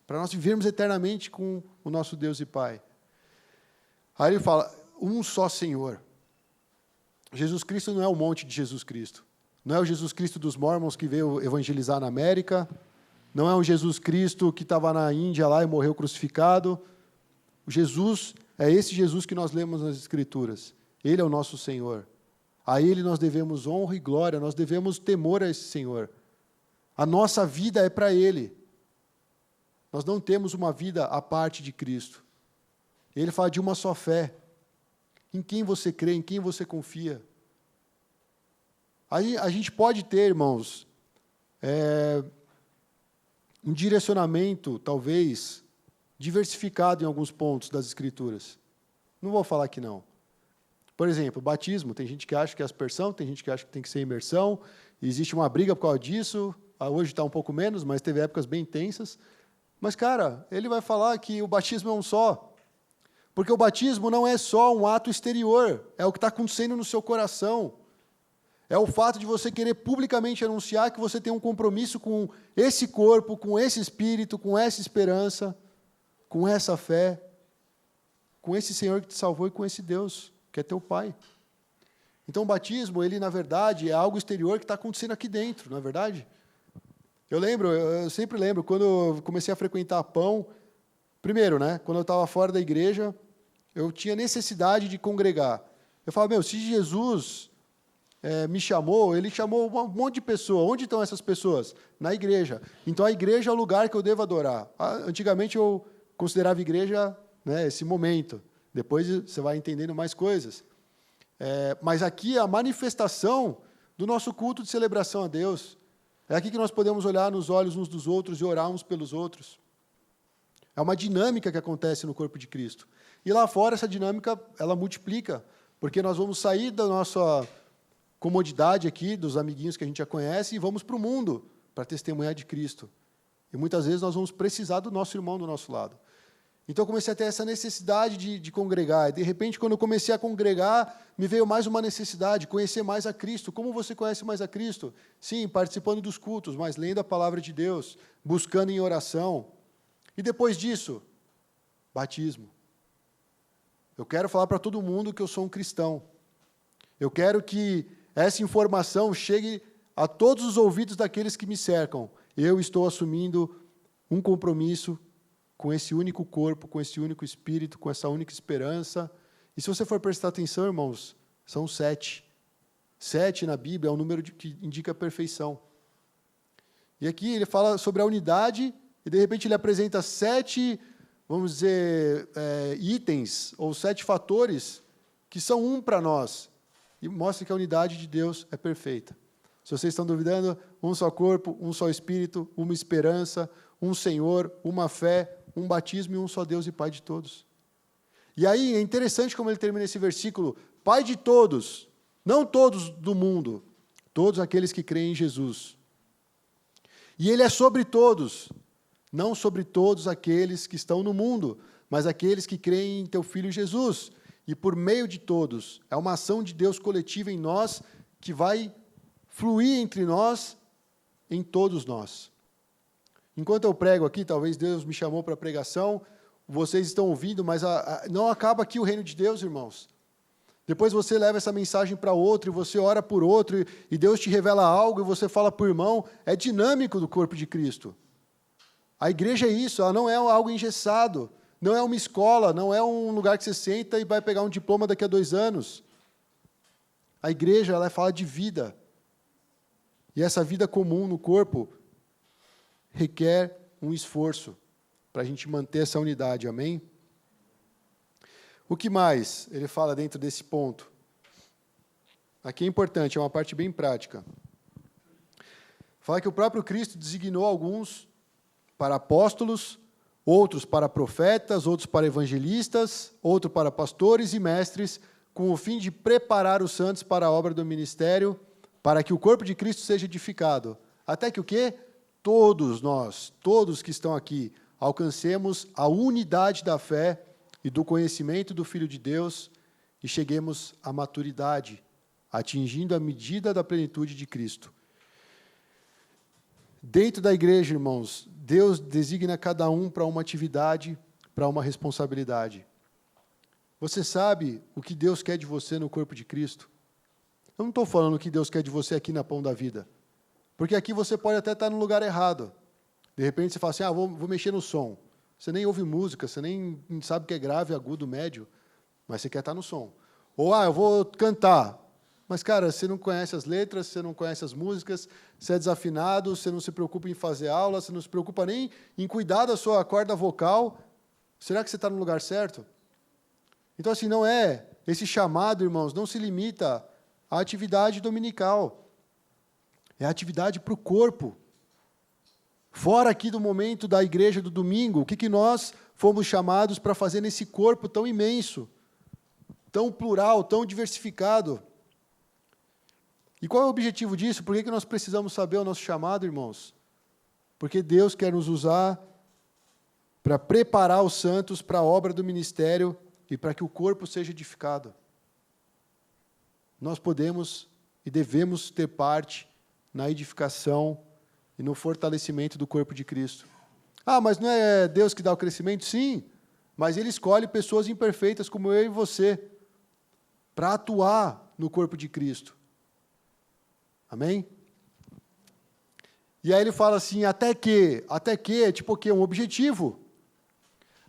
para nós vivermos eternamente com o nosso Deus e Pai. Aí ele fala, um só Senhor. Jesus Cristo não é um monte de Jesus Cristo. Não é o Jesus Cristo dos Mormons que veio evangelizar na América. Não é um Jesus Cristo que estava na Índia lá e morreu crucificado. O Jesus é esse Jesus que nós lemos nas Escrituras. Ele é o nosso Senhor. A Ele nós devemos honra e glória, nós devemos temor a esse Senhor. A nossa vida é para Ele. Nós não temos uma vida à parte de Cristo. Ele fala de uma só fé. Em quem você crê, em quem você confia. Aí a gente pode ter, irmãos, um direcionamento, talvez, diversificado em alguns pontos das Escrituras. Não vou falar que não. Por exemplo, batismo, tem gente que acha que é aspersão, tem gente que acha que tem que ser imersão, existe uma briga por causa disso, hoje está um pouco menos, mas teve épocas bem intensas. Mas, cara, ele vai falar que o batismo é um só, porque o batismo não é só um ato exterior, é o que está acontecendo no seu coração. É o fato de você querer publicamente anunciar que você tem um compromisso com esse corpo, com esse espírito, com essa esperança, com essa fé, com esse Senhor que te salvou e com esse Deus que é teu Pai. Então o batismo, ele na verdade é algo exterior que está acontecendo aqui dentro, não é verdade? Eu sempre lembro, quando eu comecei a frequentar Pão, primeiro, quando eu estava fora da igreja, eu tinha necessidade de congregar. Eu falava, se Jesus me chamou, Ele chamou um monte de pessoas. Onde estão essas pessoas? Na igreja. Então a igreja é o lugar que eu devo adorar. Antigamente eu considerava a igreja esse momento. Depois você vai entendendo mais coisas. Mas aqui é a manifestação do nosso culto de celebração a Deus. É aqui que nós podemos olhar nos olhos uns dos outros e orar uns pelos outros. É uma dinâmica que acontece no corpo de Cristo. E lá fora essa dinâmica, ela multiplica, porque nós vamos sair da nossa comodidade aqui, dos amiguinhos que a gente já conhece, e vamos para o mundo para testemunhar de Cristo. E muitas vezes nós vamos precisar do nosso irmão do nosso lado. Então eu comecei a ter essa necessidade de congregar. E de repente, quando eu comecei a congregar, me veio mais uma necessidade, conhecer mais a Cristo. Como você conhece mais a Cristo? Sim, participando dos cultos, mas lendo a palavra de Deus, buscando em oração. E depois disso, batismo. Eu quero falar para todo mundo que eu sou um cristão. Eu quero que essa informação chegue a todos os ouvidos daqueles que me cercam. Eu estou assumindo um compromisso com esse único corpo, com esse único espírito, com essa única esperança. E se você for prestar atenção, irmãos, são 7. 7 na Bíblia é um número que indica a perfeição. E aqui ele fala sobre a unidade, e de repente ele apresenta 7, vamos dizer, itens, ou 7 fatores, que são um para nós, e mostra que a unidade de Deus é perfeita. Se vocês estão duvidando, um só corpo, um só espírito, uma esperança, um Senhor, uma fé, um batismo e um só Deus e Pai de todos. E aí é interessante como ele termina esse versículo, Pai de todos, não todos do mundo, todos aqueles que creem em Jesus. E Ele é sobre todos, não sobre todos aqueles que estão no mundo, mas aqueles que creem em Teu Filho Jesus. E por meio de todos, é uma ação de Deus coletiva em nós, que vai fluir entre nós, em todos nós. Enquanto eu prego aqui, talvez Deus me chamou para a pregação, vocês estão ouvindo, mas não acaba aqui o reino de Deus, irmãos. Depois você leva essa mensagem para outro, e você ora por outro, e Deus te revela algo, e você fala para o irmão. É dinâmico do corpo de Cristo. A igreja é isso, ela não é algo engessado, não é uma escola, não é um lugar que você senta e vai pegar um diploma daqui a 2 anos. A igreja, ela fala de vida. E essa vida comum no corpo requer um esforço para a gente manter essa unidade, amém? O que mais ele fala dentro desse ponto? Aqui é importante, é uma parte bem prática. Fala que o próprio Cristo designou alguns para apóstolos, outros para profetas, outros para evangelistas, outros para pastores e mestres, com o fim de preparar os santos para a obra do ministério, para que o corpo de Cristo seja edificado. Até que o quê? Todos nós, todos que estão aqui, alcancemos a unidade da fé e do conhecimento do Filho de Deus e cheguemos à maturidade, atingindo a medida da plenitude de Cristo. Dentro da igreja, irmãos, Deus designa cada um para uma atividade, para uma responsabilidade. Você sabe o que Deus quer de você no corpo de Cristo? Eu não estou falando o que Deus quer de você aqui na Pão da Vida. Porque aqui você pode até estar no lugar errado. De repente você fala assim, vou mexer no som. Você nem ouve música, você nem sabe o que é grave, agudo, médio, mas você quer estar no som. Ou, eu vou cantar. Mas, cara, você não conhece as letras, você não conhece as músicas, você é desafinado, você não se preocupa em fazer aula, você não se preocupa nem em cuidar da sua corda vocal. Será que você está no lugar certo? Então, assim, não é... Esse chamado, irmãos, não se limita à atividade dominical. É a atividade para o corpo. Fora aqui do momento da igreja do domingo, o que nós fomos chamados para fazer nesse corpo tão imenso, tão plural, tão diversificado? E qual é o objetivo disso? Por que nós precisamos saber o nosso chamado, irmãos? Porque Deus quer nos usar para preparar os santos para a obra do ministério e para que o corpo seja edificado. Nós podemos e devemos ter parte na edificação e no fortalecimento do corpo de Cristo. Mas não é Deus que dá o crescimento? Sim, mas Ele escolhe pessoas imperfeitas como eu e você para atuar no corpo de Cristo. Amém? E aí ele fala assim, até que é tipo o quê? Um objetivo.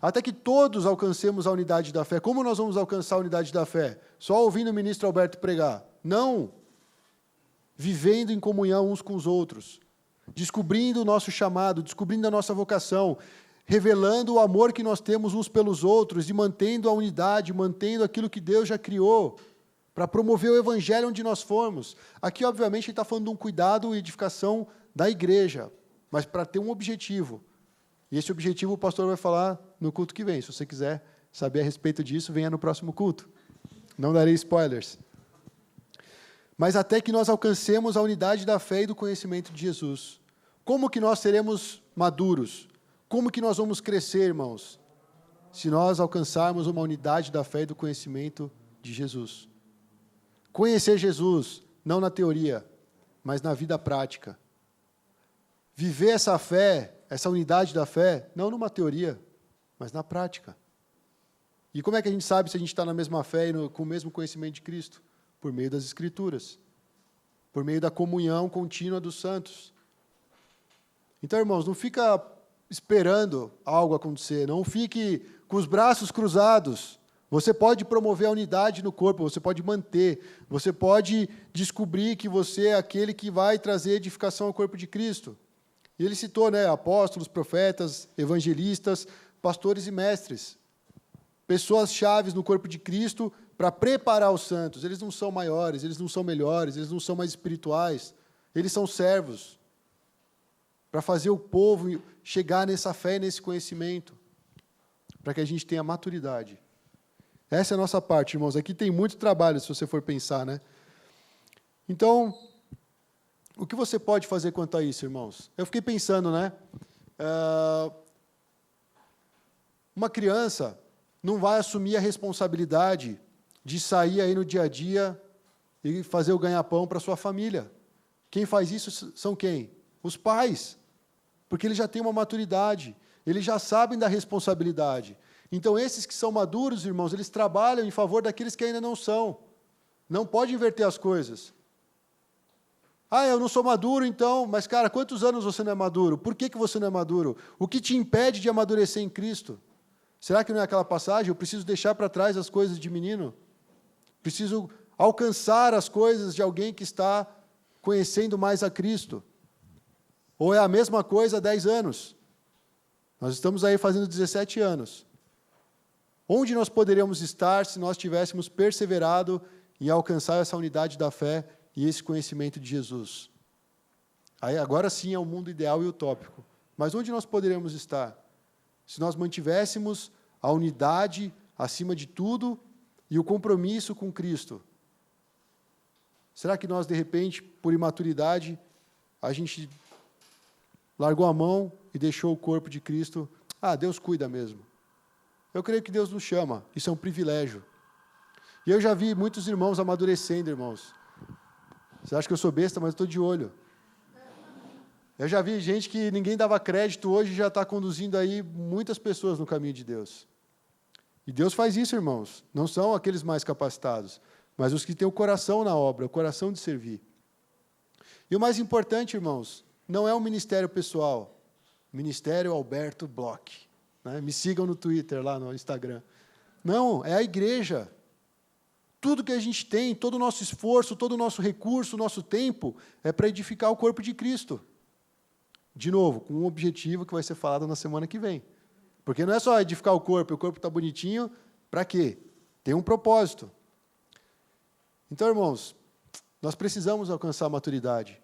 Até que todos alcancemos a unidade da fé. Como nós vamos alcançar a unidade da fé? Só ouvindo o ministro Alberto pregar? Não. Vivendo em comunhão uns com os outros. Descobrindo o nosso chamado, descobrindo a nossa vocação, revelando o amor que nós temos uns pelos outros e mantendo a unidade, mantendo aquilo que Deus já criou, para promover o evangelho onde nós formos. Aqui, obviamente, ele está falando de um cuidado e edificação da igreja, mas para ter um objetivo. E esse objetivo o pastor vai falar no culto que vem. Se você quiser saber a respeito disso, venha no próximo culto. Não darei spoilers. Mas até que nós alcancemos a unidade da fé e do conhecimento de Jesus. Como que nós seremos maduros? Como que nós vamos crescer, irmãos? Se nós alcançarmos uma unidade da fé e do conhecimento de Jesus. Conhecer Jesus, não na teoria, mas na vida prática. Viver essa fé, essa unidade da fé, não numa teoria, mas na prática. E como é que a gente sabe se a gente está na mesma fé e com o mesmo conhecimento de Cristo? Por meio das Escrituras. Por meio da comunhão contínua dos santos. Então, irmãos, não fica esperando algo acontecer. Não fique com os braços cruzados. Você pode promover a unidade no corpo, você pode manter. Você pode descobrir que você é aquele que vai trazer edificação ao corpo de Cristo. E ele citou, apóstolos, profetas, evangelistas, pastores e mestres. Pessoas chaves no corpo de Cristo para preparar os santos. Eles não são maiores, eles não são melhores, eles não são mais espirituais. Eles são servos. Para fazer o povo chegar nessa fé e nesse conhecimento. Para que a gente tenha maturidade. Essa é a nossa parte, irmãos. Aqui tem muito trabalho, se você for pensar, Então, o que você pode fazer quanto a isso, irmãos? Eu fiquei pensando, uma criança não vai assumir a responsabilidade de sair aí no dia a dia e fazer o ganha-pão para sua família. Quem faz isso são quem? Os pais. Porque eles já têm uma maturidade, eles já sabem da responsabilidade. Então, esses que são maduros, irmãos, eles trabalham em favor daqueles que ainda não são. Não pode inverter as coisas. Eu não sou maduro, então... Mas, cara, quantos anos você não é maduro? Por que você não é maduro? O que te impede de amadurecer em Cristo? Será que não é aquela passagem? Eu preciso deixar para trás as coisas de menino? Preciso alcançar as coisas de alguém que está conhecendo mais a Cristo? Ou é a mesma coisa há 10 anos? Nós estamos aí fazendo 17 anos. Onde nós poderíamos estar se nós tivéssemos perseverado em alcançar essa unidade da fé e esse conhecimento de Jesus? Aí agora sim é o mundo ideal e utópico. Mas onde nós poderíamos estar? Se nós mantivéssemos a unidade acima de tudo e o compromisso com Cristo. Será que nós, de repente, por imaturidade, a gente largou a mão e deixou o corpo de Cristo? Deus cuida mesmo. Eu creio que Deus nos chama, isso é um privilégio. E eu já vi muitos irmãos amadurecendo, irmãos. Você acha que eu sou besta, mas eu estou de olho. Eu já vi gente que ninguém dava crédito, hoje já está conduzindo aí muitas pessoas no caminho de Deus. E Deus faz isso, irmãos. Não são aqueles mais capacitados, mas os que têm o coração na obra, o coração de servir. E o mais importante, irmãos, não é o ministério pessoal. Ministério Alberto Bloch. Né? Me sigam no Twitter, lá no Instagram. Não, é a igreja. Tudo que a gente tem, todo o nosso esforço, todo o nosso recurso, o nosso tempo, é para edificar o corpo de Cristo. De novo, com um objetivo que vai ser falado na semana que vem. Porque não é só edificar o corpo está bonitinho, para quê? Tem um propósito. Então, irmãos, nós precisamos alcançar a maturidade.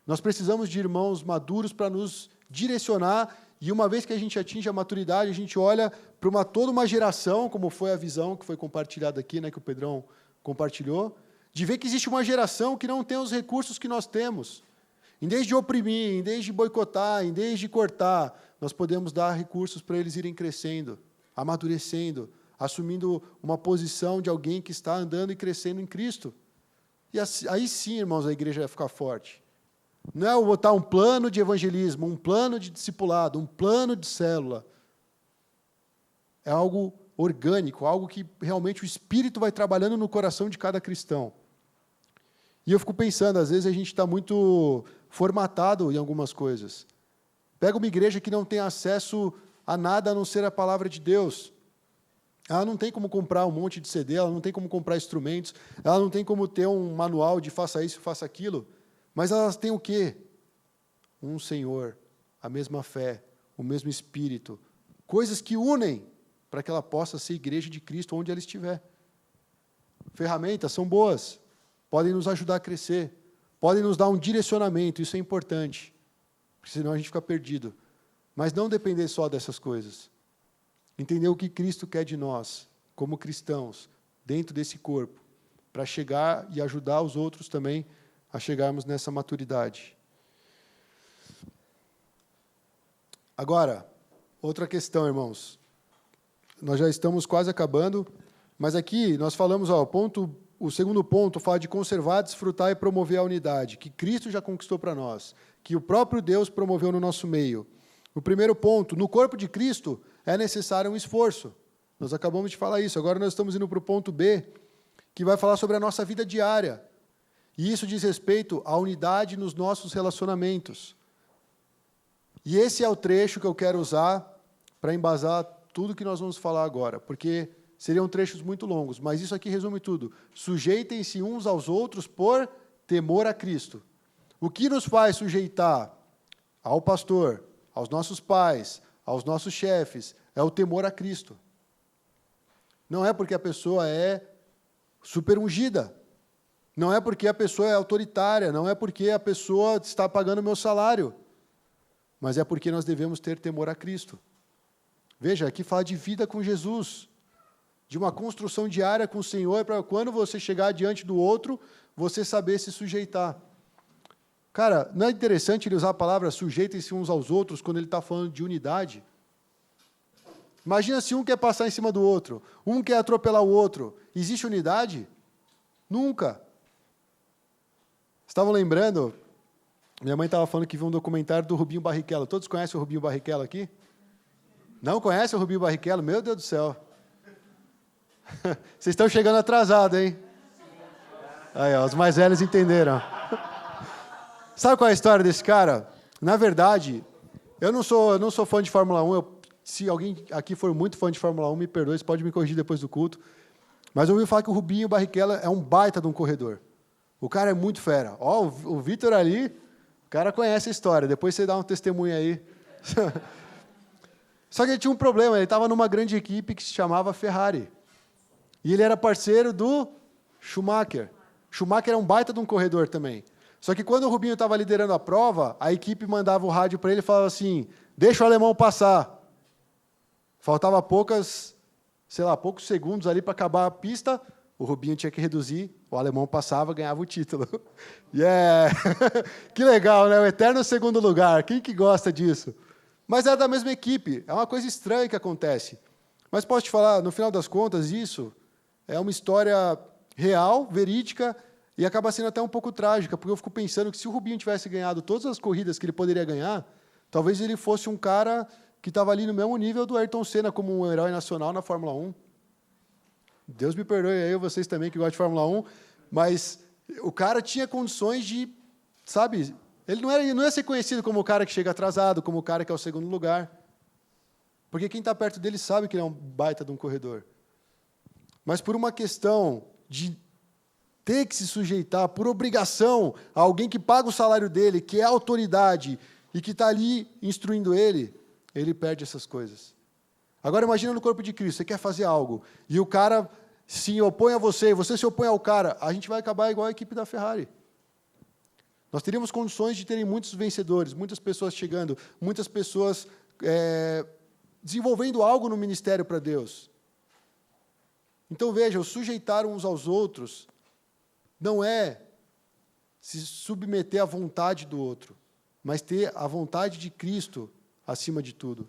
Nós precisamos de irmãos maduros para nos direcionar, e uma vez que a gente atinge a maturidade, a gente olha para toda uma geração, como foi a visão que foi compartilhada aqui, né, que o Pedrão compartilhou, de ver que existe uma geração que não tem os recursos que nós temos. Em vez de oprimir, em vez de boicotar, em vez de cortar, nós podemos dar recursos para eles irem crescendo, amadurecendo, assumindo uma posição de alguém que está andando e crescendo em Cristo. E aí sim, irmãos, a igreja vai ficar forte. Não é botar um plano de evangelismo, um plano de discipulado, um plano de célula. É algo orgânico, algo que realmente o Espírito vai trabalhando no coração de cada cristão. E eu fico pensando, às vezes a gente está muito formatado em algumas coisas. Pega uma igreja que não tem acesso a nada a não ser a palavra de Deus. Ela não tem como comprar um monte de CD, ela não tem como comprar instrumentos, ela não tem como ter um manual de faça isso, faça aquilo. Mas elas têm o quê? Um Senhor, a mesma fé, o mesmo Espírito. Coisas que unem para que ela possa ser igreja de Cristo onde ela estiver. Ferramentas são boas, podem nos ajudar a crescer, podem nos dar um direcionamento, isso é importante, porque senão a gente fica perdido. Mas não depender só dessas coisas. Entender o que Cristo quer de nós, como cristãos, dentro desse corpo, para chegar e ajudar os outros também a chegarmos nessa maturidade. Agora, outra questão, irmãos. Nós já estamos quase acabando, mas aqui nós falamos, o segundo ponto fala de conservar, desfrutar e promover a unidade, que Cristo já conquistou para nós, que o próprio Deus promoveu no nosso meio. O primeiro ponto, no corpo de Cristo, é necessário um esforço. Nós acabamos de falar isso. Agora nós estamos indo para o ponto B, que vai falar sobre a nossa vida diária. E isso diz respeito à unidade nos nossos relacionamentos. E esse é o trecho que eu quero usar para embasar tudo que nós vamos falar agora, porque seriam trechos muito longos, mas isso aqui resume tudo. Sujeitem-se uns aos outros por temor a Cristo. O que nos faz sujeitar ao pastor, aos nossos pais, aos nossos chefes, é o temor a Cristo. Não é porque a pessoa é super ungida, não é porque a pessoa é autoritária, não é porque a pessoa está pagando o meu salário, mas é porque nós devemos ter temor a Cristo. Veja, aqui fala de vida com Jesus, de uma construção diária com o Senhor, para quando você chegar diante do outro, você saber se sujeitar. Cara, não é interessante ele usar a palavra sujeitem-se uns aos outros quando ele está falando de unidade? Imagina se um quer passar em cima do outro, um quer atropelar o outro. Existe unidade? Nunca. Estavam lembrando, minha mãe estava falando que viu um documentário do Rubinho Barrichello. Todos conhecem o Rubinho Barrichello aqui? Não conhecem o Rubinho Barrichello? Meu Deus do céu. Vocês estão chegando atrasados, hein? Aí, ó, os mais velhos entenderam. Sabe qual é a história desse cara? Na verdade, eu não sou fã de Fórmula 1. Se alguém aqui for muito fã de Fórmula 1, me perdoe, você pode me corrigir depois do culto. Mas eu ouvi falar que o Rubinho Barrichello é um baita de um corredor. O cara é muito fera. Ó, o Vitor ali, o cara conhece a história. Depois você dá um testemunho aí. Só que ele tinha um problema. Ele estava numa grande equipe que se chamava Ferrari. E ele era parceiro do Schumacher. Schumacher é um baita de um corredor também. Só que quando o Rubinho estava liderando a prova, a equipe mandava o rádio para ele e falava assim, deixa o alemão passar. Faltava poucos segundos ali para acabar a pista, o Rubinho tinha que reduzir, o alemão passava, ganhava o título. Yeah! Que legal, né? O eterno segundo lugar. Quem que gosta disso? Mas era da mesma equipe. É uma coisa estranha que acontece. Mas posso te falar, no final das contas, isso é uma história real, verídica, E acaba sendo até um pouco trágica, porque eu fico pensando que se o Rubinho tivesse ganhado todas as corridas que ele poderia ganhar, talvez ele fosse um cara que estava ali no mesmo nível do Ayrton Senna como um herói nacional na Fórmula 1. Deus me perdoe aí, vocês também que gostam de Fórmula 1, mas o cara tinha condições de, sabe, ele não ia ser conhecido como o cara que chega atrasado, como o cara que é o segundo lugar. Porque quem está perto dele sabe que ele é um baita de um corredor. Mas por uma questão de ter que se sujeitar, por obrigação, a alguém que paga o salário dele, que é a autoridade, e que está ali instruindo ele, ele perde essas coisas. Agora imagina no corpo de Cristo, você quer fazer algo, e o cara se opõe a você, e você se opõe ao cara, a gente vai acabar igual a equipe da Ferrari. Nós teríamos condições de terem muitos vencedores, muitas pessoas chegando, muitas pessoas desenvolvendo algo no ministério para Deus. Então veja, o sujeitar uns aos outros não é se submeter à vontade do outro, mas ter a vontade de Cristo acima de tudo.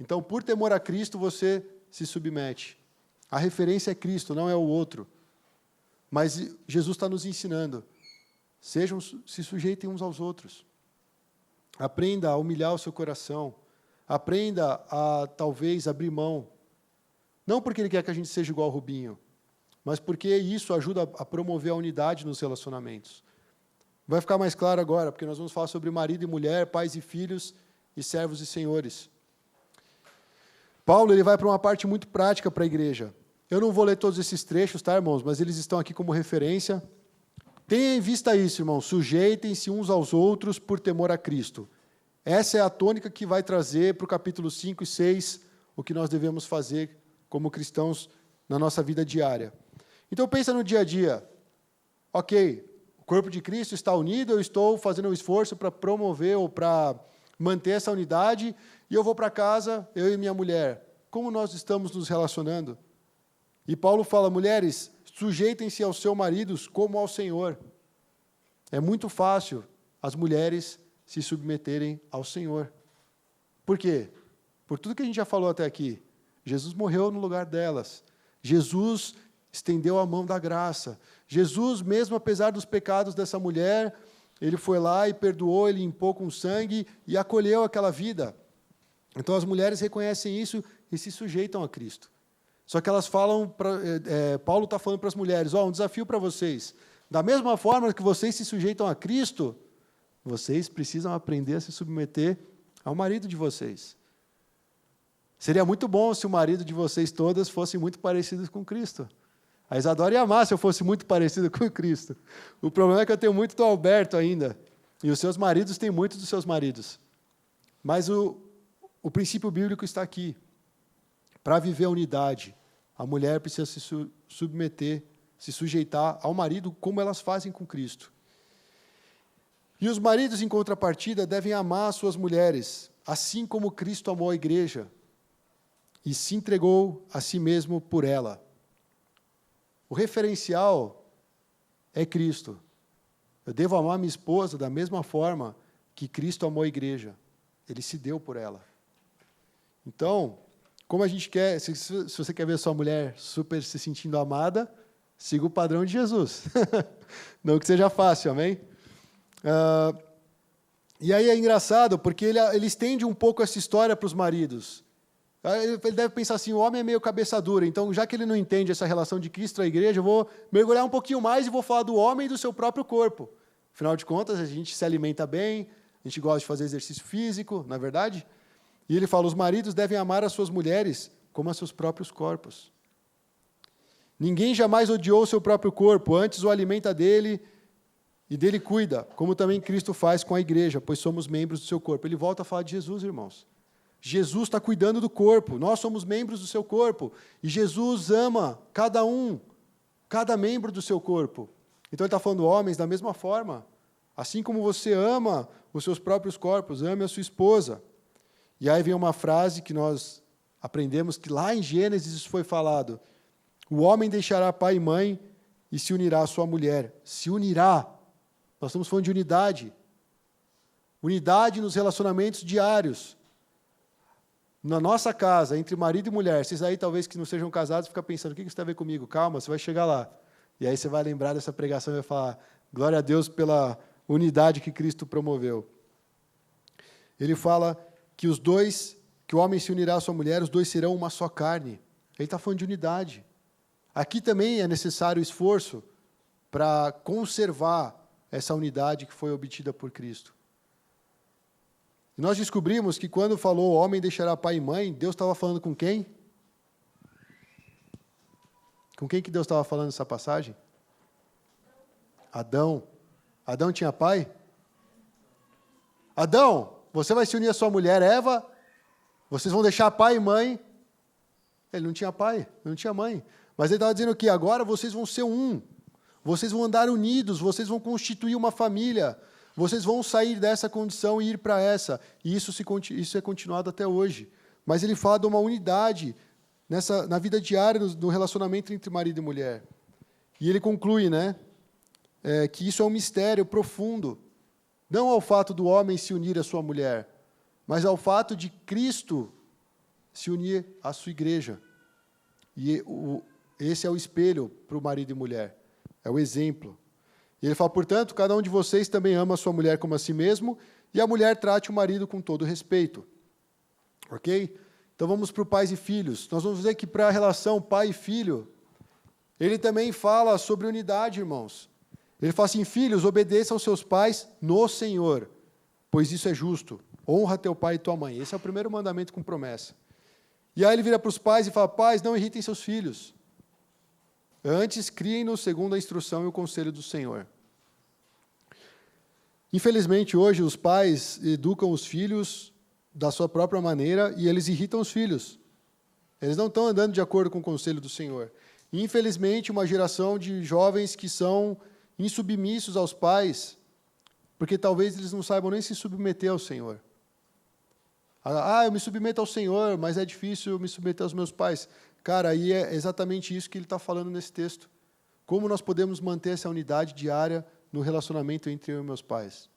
Então, por temor a Cristo, você se submete. A referência é Cristo, não é o outro. Mas Jesus está nos ensinando. Se sujeitem uns aos outros. Aprenda a humilhar o seu coração. Aprenda a, talvez, abrir mão. Não porque Ele quer que a gente seja igual ao Rubinho, mas porque isso ajuda a promover a unidade nos relacionamentos. Vai ficar mais claro agora, porque nós vamos falar sobre marido e mulher, pais e filhos, e servos e senhores. Paulo ele vai para uma parte muito prática para a igreja. Eu não vou ler todos esses trechos, tá, irmãos? Mas eles estão aqui como referência. Tenham em vista isso, irmãos. Sujeitem-se uns aos outros por temor a Cristo. Essa é a tônica que vai trazer para o capítulo 5 e 6 o que nós devemos fazer como cristãos na nossa vida diária. Então, pensa no dia a dia. Ok, o corpo de Cristo está unido, eu estou fazendo um esforço para promover ou para manter essa unidade, e eu vou para casa, eu e minha mulher. Como nós estamos nos relacionando? E Paulo fala, mulheres, sujeitem-se aos seus maridos como ao Senhor. É muito fácil as mulheres se submeterem ao Senhor. Por quê? Por tudo que a gente já falou até aqui. Jesus morreu no lugar delas. Jesus estendeu a mão da graça. Jesus, mesmo apesar dos pecados dessa mulher, ele foi lá e perdoou, ele limpou com sangue e acolheu aquela vida. Então as mulheres reconhecem isso e se sujeitam a Cristo. Só que elas falam, Paulo está falando para as mulheres, um desafio para vocês. Da mesma forma que vocês se sujeitam a Cristo, vocês precisam aprender a se submeter ao marido de vocês. Seria muito bom se o marido de vocês todas fosse muito parecido com Cristo. A Isadora ia amar se eu fosse muito parecido com Cristo. O problema é que eu tenho muito do Alberto ainda. E os seus maridos têm muitos dos seus maridos. Mas o princípio bíblico está aqui. Para viver a unidade, a mulher precisa se submeter, se sujeitar ao marido como elas fazem com Cristo. E os maridos, em contrapartida, devem amar as suas mulheres, assim como Cristo amou a igreja e se entregou a si mesmo por ela. O referencial é Cristo. Eu devo amar minha esposa da mesma forma que Cristo amou a igreja. Ele se deu por ela. Então, como a gente quer, se você quer ver sua mulher super se sentindo amada, siga o padrão de Jesus. Não que seja fácil, amém? E aí é engraçado, porque ele estende um pouco essa história para os maridos. Ele deve pensar assim, o homem é meio cabeça dura, então já que ele não entende essa relação de Cristo à igreja, eu vou mergulhar um pouquinho mais e vou falar do homem e do seu próprio corpo. Afinal de contas, a gente se alimenta bem, a gente gosta de fazer exercício físico, não é verdade? E ele fala, os maridos devem amar as suas mulheres como a seus próprios corpos. Ninguém jamais odiou o seu próprio corpo, antes o alimenta dele e dele cuida, como também Cristo faz com a igreja, pois somos membros do seu corpo. Ele volta a falar de Jesus, irmãos. Jesus está cuidando do corpo, nós somos membros do seu corpo, e Jesus ama cada membro do seu corpo. Então ele está falando, homens, da mesma forma, assim como você ama os seus próprios corpos, ame a sua esposa. E aí vem uma frase que nós aprendemos, que lá em Gênesis isso foi falado, o homem deixará pai e mãe e se unirá à sua mulher. Se unirá, nós estamos falando de unidade. Unidade nos relacionamentos diários. Na nossa casa, entre marido e mulher, vocês aí talvez que não sejam casados, ficam pensando, o que isso tem a ver comigo? Calma, você vai chegar lá. E aí você vai lembrar dessa pregação e vai falar, glória a Deus pela unidade que Cristo promoveu. Ele fala que que o homem se unirá à sua mulher, os dois serão uma só carne. Ele está falando de unidade. Aqui também é necessário esforço para conservar essa unidade que foi obtida por Cristo. E nós descobrimos que quando falou o homem deixará pai e mãe, Deus estava falando com quem? Com quem que Deus estava falando nessa passagem? Adão. Adão tinha pai? Adão, você vai se unir à sua mulher Eva, vocês vão deixar pai e mãe. Ele não tinha pai, não tinha mãe. Mas ele estava dizendo que agora vocês vão ser um. Vocês vão andar unidos, vocês vão constituir uma família. Vocês vão sair dessa condição e ir para essa. E isso é continuado até hoje. Mas ele fala de uma unidade na vida diária, no relacionamento entre marido e mulher. E ele conclui, que isso é um mistério profundo. Não ao fato do homem se unir à sua mulher, mas ao fato de Cristo se unir à sua igreja. E esse é o espelho para o marido e mulher. É o exemplo. E ele fala, portanto, cada um de vocês também ama a sua mulher como a si mesmo, e a mulher trate o marido com todo respeito. Ok? Então vamos para o pais e filhos. Nós vamos ver que para a relação pai e filho, ele também fala sobre unidade, irmãos. Ele fala assim, filhos, obedeçam aos seus pais no Senhor, pois isso é justo. Honra teu pai e tua mãe. Esse é o primeiro mandamento com promessa. E aí ele vira para os pais e fala, pais, não irritem seus filhos. Antes, criem-nos segundo a instrução e o conselho do Senhor. Infelizmente, hoje, os pais educam os filhos da sua própria maneira e eles irritam os filhos. Eles não estão andando de acordo com o conselho do Senhor. E, infelizmente, uma geração de jovens que são insubmissos aos pais, porque talvez eles não saibam nem se submeter ao Senhor. Eu me submeto ao Senhor, mas é difícil me submeter aos meus pais. Cara, aí é exatamente isso que ele está falando nesse texto. Como nós podemos manter essa unidade diária no relacionamento entre eu e meus pais?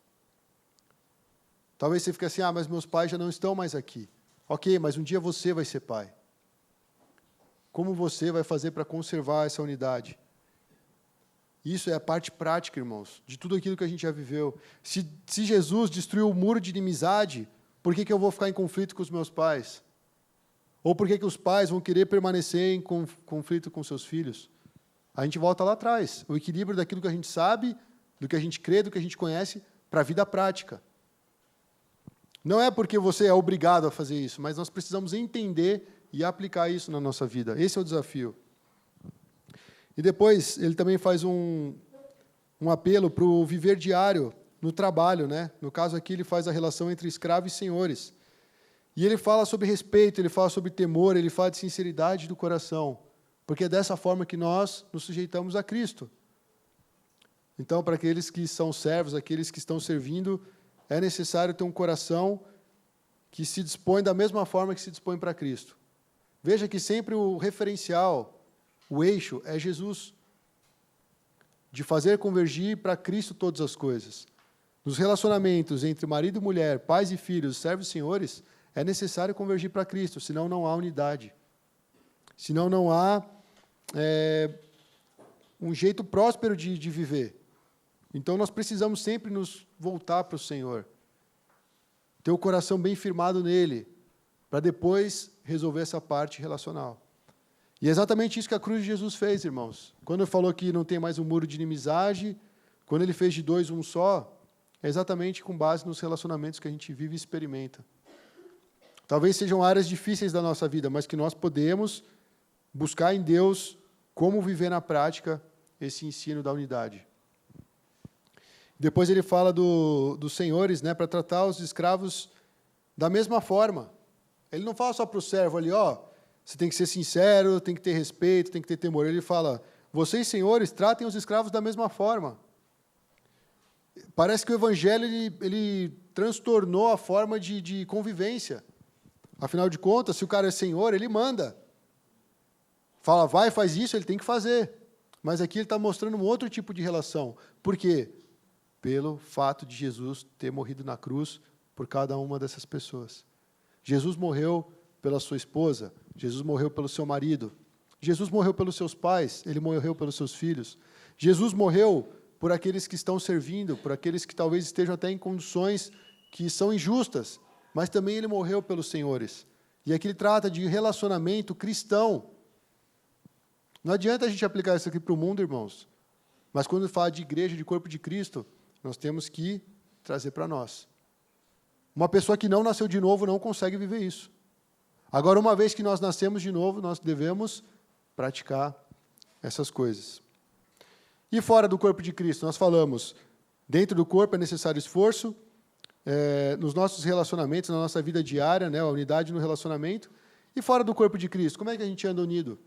Talvez você fique assim, mas meus pais já não estão mais aqui. Ok, mas um dia você vai ser pai. Como você vai fazer para conservar essa unidade? Isso é a parte prática, irmãos, de tudo aquilo que a gente já viveu. Se Jesus destruiu o muro de inimizade, por que eu vou ficar em conflito com os meus pais? Ou por que os pais vão querer permanecer em conflito com seus filhos? A gente volta lá atrás. O equilíbrio daquilo que a gente sabe, do que a gente crê, do que a gente conhece, para a vida prática. Não é porque você é obrigado a fazer isso, mas nós precisamos entender e aplicar isso na nossa vida. Esse é o desafio. E depois, ele também faz um apelo para o viver diário no trabalho. No caso aqui, ele faz a relação entre escravos e senhores. E ele fala sobre respeito, ele fala sobre temor, ele fala de sinceridade do coração, porque é dessa forma que nós nos sujeitamos a Cristo. Então, para aqueles que são servos, aqueles que estão servindo, é necessário ter um coração que se dispõe da mesma forma que se dispõe para Cristo. Veja que sempre o referencial, o eixo, é Jesus. De fazer convergir para Cristo todas as coisas. Nos relacionamentos entre marido e mulher, pais e filhos, servos e senhores, é necessário convergir para Cristo, senão não há unidade. Senão não há um jeito próspero de viver. Então nós precisamos sempre nos voltar para o Senhor. Ter o coração bem firmado nele, para depois resolver essa parte relacional. E é exatamente isso que a cruz de Jesus fez, irmãos. Quando ele falou que não tem mais um muro de inimizade, quando ele fez de dois um só, é exatamente com base nos relacionamentos que a gente vive e experimenta. Talvez sejam áreas difíceis da nossa vida, mas que nós podemos buscar em Deus como viver na prática esse ensino da unidade. Depois ele fala dos senhores, para tratar os escravos da mesma forma. Ele não fala só para o servo ali, você tem que ser sincero, tem que ter respeito, tem que ter temor. Ele fala, vocês, senhores, tratem os escravos da mesma forma. Parece que o Evangelho ele transtornou a forma de convivência. Afinal de contas, se o cara é senhor, ele manda. Fala, vai, faz isso, ele tem que fazer. Mas aqui ele está mostrando um outro tipo de relação. Por quê? Pelo fato de Jesus ter morrido na cruz por cada uma dessas pessoas. Jesus morreu pela sua esposa, Jesus morreu pelo seu marido, Jesus morreu pelos seus pais, ele morreu pelos seus filhos. Jesus morreu por aqueles que estão servindo, por aqueles que talvez estejam até em condições que são injustas, mas também ele morreu pelos senhores. E aqui ele trata de relacionamento cristão. Não adianta a gente aplicar isso aqui para o mundo, irmãos, mas quando fala de igreja, de corpo de Cristo, nós temos que trazer para nós. Uma pessoa que não nasceu de novo não consegue viver isso. Agora, uma vez que nós nascemos de novo, nós devemos praticar essas coisas. E fora do corpo de Cristo, nós falamos, dentro do corpo é necessário esforço, nos nossos relacionamentos, na nossa vida diária, né, a unidade no relacionamento, e fora do corpo de Cristo, como é que a gente anda unido?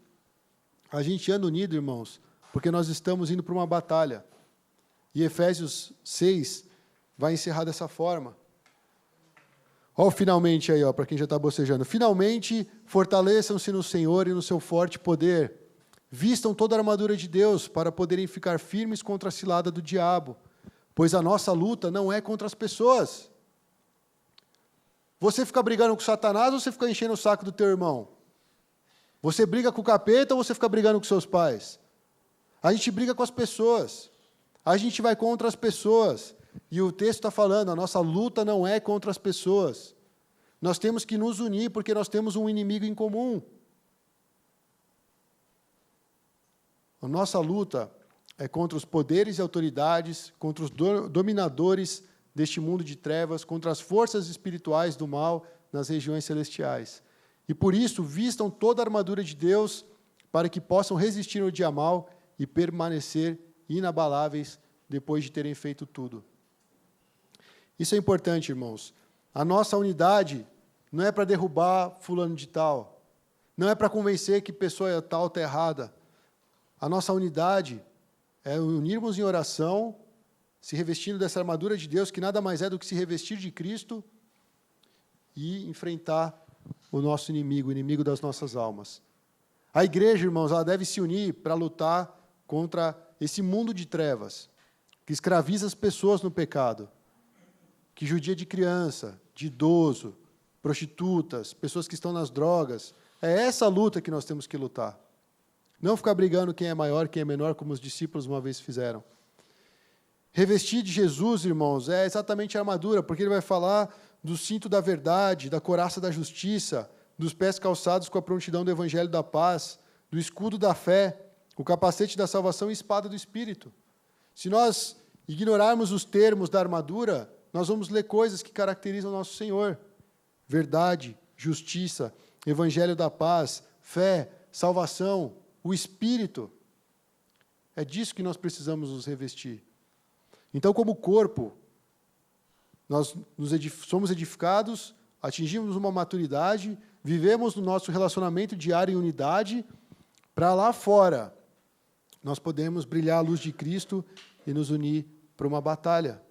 A gente anda unido, irmãos, porque nós estamos indo para uma batalha. E Efésios 6 vai encerrar dessa forma. Olha o finalmente aí, para quem já está bocejando. Finalmente, fortaleçam-se no Senhor e no seu forte poder. Vistam toda a armadura de Deus para poderem ficar firmes contra a cilada do diabo, pois a nossa luta não é contra as pessoas. Você fica brigando com Satanás ou você fica enchendo o saco do teu irmão? Você briga com o capeta ou você fica brigando com seus pais? A gente briga com as pessoas. A gente vai contra as pessoas. E o texto está falando, a nossa luta não é contra as pessoas. Nós temos que nos unir porque nós temos um inimigo em comum. A nossa luta é contra os poderes e autoridades, contra os dominadores deste mundo de trevas, contra as forças espirituais do mal nas regiões celestiais. E por isso, vistam toda a armadura de Deus para que possam resistir no dia mal e permanecer inabaláveis depois de terem feito tudo. Isso é importante, irmãos. A nossa unidade não é para derrubar fulano de tal, não é para convencer que pessoa tal está errada. A nossa unidade é unirmos em oração, se revestindo dessa armadura de Deus, que nada mais é do que se revestir de Cristo e enfrentar o nosso inimigo, o inimigo das nossas almas. A igreja, irmãos, ela deve se unir para lutar contra esse mundo de trevas, que escraviza as pessoas no pecado, que judia de criança, de idoso, prostitutas, pessoas que estão nas drogas. É essa luta que nós temos que lutar. Não ficar brigando quem é maior, quem é menor, como os discípulos uma vez fizeram. Revestir de Jesus, irmãos, é exatamente a armadura, porque ele vai falar do cinto da verdade, da couraça da justiça, dos pés calçados com a prontidão do evangelho da paz, do escudo da fé, o capacete da salvação e espada do Espírito. Se nós ignorarmos os termos da armadura, nós vamos ler coisas que caracterizam o nosso Senhor. Verdade, justiça, evangelho da paz, fé, salvação, o Espírito. É disso que nós precisamos nos revestir. Então, como corpo, nós somos edificados, atingimos uma maturidade, vivemos no nosso relacionamento diário em unidade, para lá fora nós podemos brilhar a luz de Cristo e nos unir para uma batalha.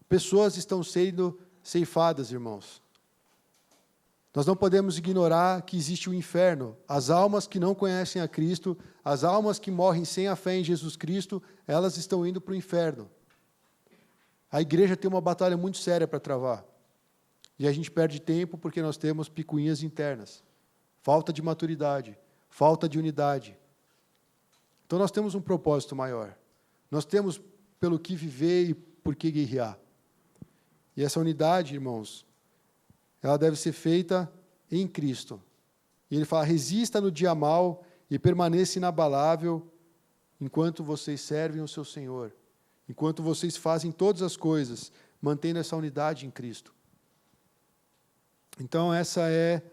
Pessoas estão sendo ceifadas, irmãos. Nós não podemos ignorar que existe o inferno. As almas que não conhecem a Cristo, as almas que morrem sem a fé em Jesus Cristo, elas estão indo para o inferno. A igreja tem uma batalha muito séria para travar. E a gente perde tempo porque nós temos picuinhas internas. Falta de maturidade, falta de unidade. Então nós temos um propósito maior. Nós temos pelo que viver e por que guerrear. E essa unidade, irmãos, ela deve ser feita em Cristo. E ele fala, resista no dia mal e permaneça inabalável enquanto vocês servem o seu Senhor. Enquanto vocês fazem todas as coisas, mantendo essa unidade em Cristo. Então, essa é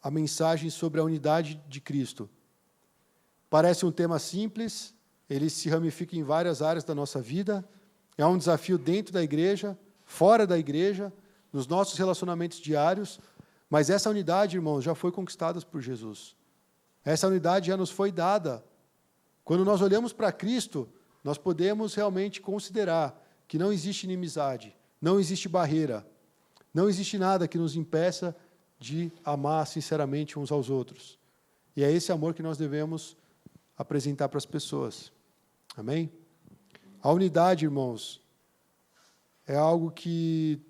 a mensagem sobre a unidade de Cristo. Parece um tema simples, ele se ramifica em várias áreas da nossa vida, é um desafio dentro da igreja, fora da igreja, nos nossos relacionamentos diários, mas essa unidade, irmãos, já foi conquistada por Jesus. Essa unidade já nos foi dada. Quando nós olhamos para Cristo, nós podemos realmente considerar que não existe inimizade, não existe barreira, não existe nada que nos impeça de amar sinceramente uns aos outros. E é esse amor que nós devemos apresentar para as pessoas. Amém? A unidade, irmãos, é algo que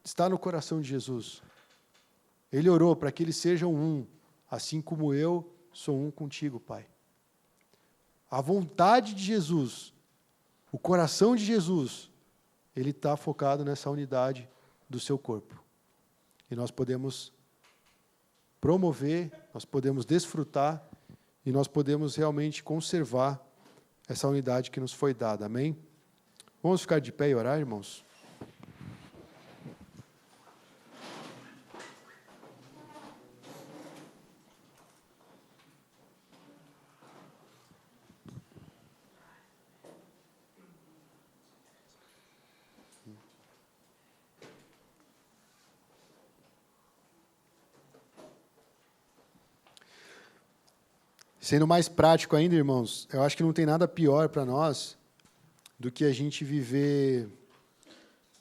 está no coração de Jesus. Ele orou para que eles sejam um, assim como eu sou um contigo, Pai. A vontade de Jesus, o coração de Jesus, ele está focado nessa unidade do seu corpo. E nós podemos promover, nós podemos desfrutar e nós podemos realmente conservar essa unidade que nos foi dada. Amém? Vamos ficar de pé e orar, irmãos? Sendo mais prático ainda, irmãos, eu acho que não tem nada pior para nós do que a gente viver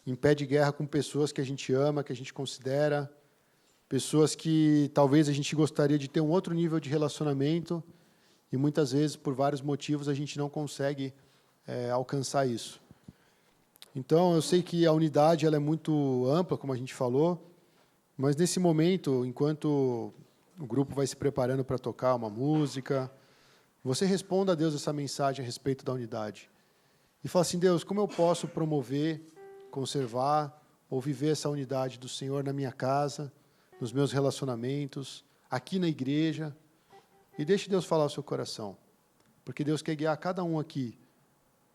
em pé de guerra com pessoas que a gente ama, que a gente considera, pessoas que talvez a gente gostaria de ter um outro nível de relacionamento e muitas vezes, por vários motivos, a gente não consegue alcançar isso. Então, eu sei que a unidade ela é muito ampla, como a gente falou, mas nesse momento, enquanto o grupo vai se preparando para tocar uma música, você responda a Deus essa mensagem a respeito da unidade. E fala assim, Deus, como eu posso promover, conservar ou viver essa unidade do Senhor na minha casa, nos meus relacionamentos, aqui na igreja? E deixe Deus falar ao seu coração, porque Deus quer guiar cada um aqui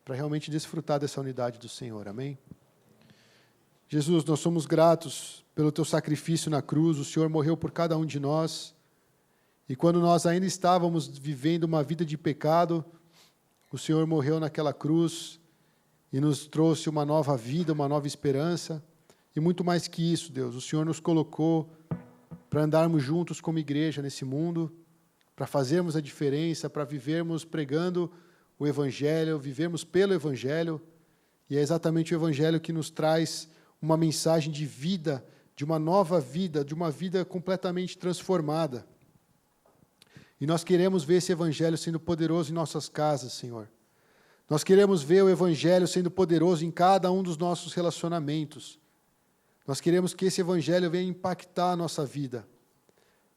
para realmente desfrutar dessa unidade do Senhor. Amém? Jesus, nós somos gratos pelo teu sacrifício na cruz, o Senhor morreu por cada um de nós, e quando nós ainda estávamos vivendo uma vida de pecado, o Senhor morreu naquela cruz e nos trouxe uma nova vida, uma nova esperança, e muito mais que isso, Deus, o Senhor nos colocou para andarmos juntos como igreja nesse mundo, para fazermos a diferença, para vivermos pregando o Evangelho, vivermos pelo Evangelho, e é exatamente o Evangelho que nos traz uma mensagem de vida, de uma nova vida, de uma vida completamente transformada. E nós queremos ver esse Evangelho sendo poderoso em nossas casas, Senhor. Nós queremos ver o Evangelho sendo poderoso em cada um dos nossos relacionamentos. Nós queremos que esse Evangelho venha impactar a nossa vida.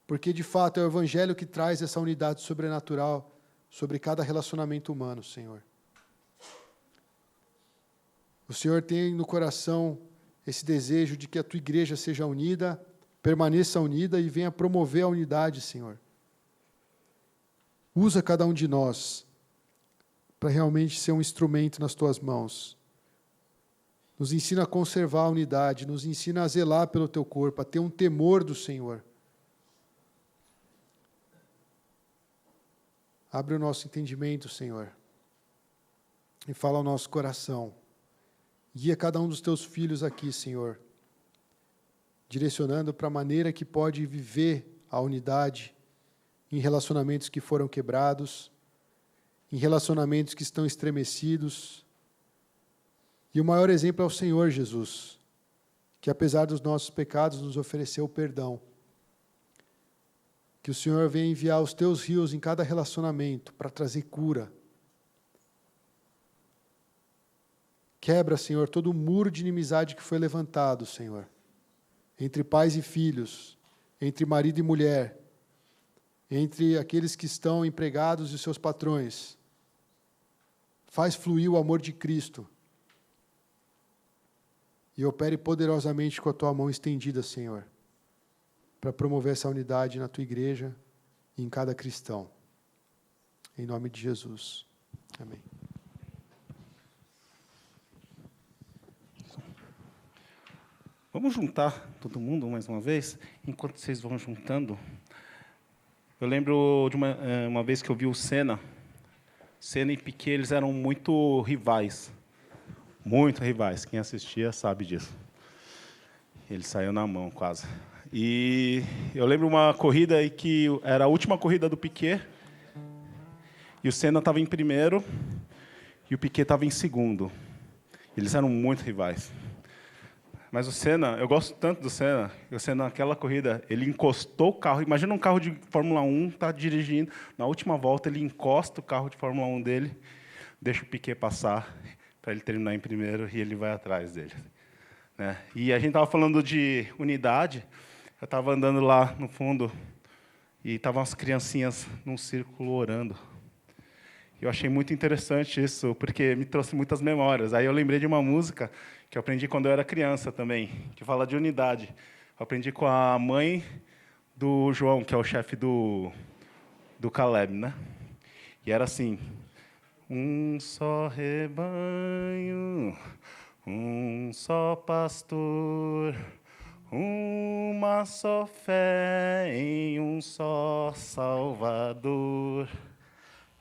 Porque, de fato, é o Evangelho que traz essa unidade sobrenatural sobre cada relacionamento humano, Senhor. O Senhor tem no coração esse desejo de que a tua igreja seja unida, permaneça unida e venha promover a unidade, Senhor. Usa cada um de nós para realmente ser um instrumento nas tuas mãos. Nos ensina a conservar a unidade, nos ensina a zelar pelo teu corpo, a ter um temor do Senhor. Abre o nosso entendimento, Senhor, e fala ao nosso coração. Guia cada um dos teus filhos aqui, Senhor, direcionando para a maneira que pode viver a unidade em relacionamentos que foram quebrados, em relacionamentos que estão estremecidos. E o maior exemplo é o Senhor Jesus, que apesar dos nossos pecados nos ofereceu o perdão. Que o Senhor venha enviar os teus rios em cada relacionamento para trazer cura. Quebra, Senhor, todo o muro de inimizade que foi levantado, Senhor, entre pais e filhos, entre marido e mulher, entre aqueles que estão empregados e seus patrões. Faz fluir o amor de Cristo e opere poderosamente com a tua mão estendida, Senhor, para promover essa unidade na tua igreja e em cada cristão. Em nome de Jesus. Amém. Vamos juntar todo mundo mais uma vez? Enquanto vocês vão juntando, eu lembro de uma vez que eu vi o Senna. Senna e Piquet, eles eram muito rivais. Muito rivais. Quem assistia sabe disso. Ele saiu na mão, quase. E eu lembro uma corrida aí que era a última corrida do Piquet, e o Senna estava em primeiro, e o Piquet estava em segundo. Eles eram muito rivais. Mas o Senna, eu gosto tanto do Senna, que o Senna, naquela corrida, ele encostou o carro. Imagina um carro de Fórmula 1, está dirigindo, na última volta ele encosta o carro de Fórmula 1 dele, deixa o Piquet passar, para ele terminar em primeiro, e ele vai atrás dele. Né? E a gente estava falando de unidade, eu estava andando lá no fundo, e estavam as criancinhas num círculo orando. Eu achei muito interessante isso, porque me trouxe muitas memórias. Aí eu lembrei de uma música que eu aprendi quando eu era criança também, que fala de unidade. Eu aprendi com a mãe do João, que é o chefe do Caleb, né? E era assim: um só rebanho, um só pastor, uma só fé em um só Salvador.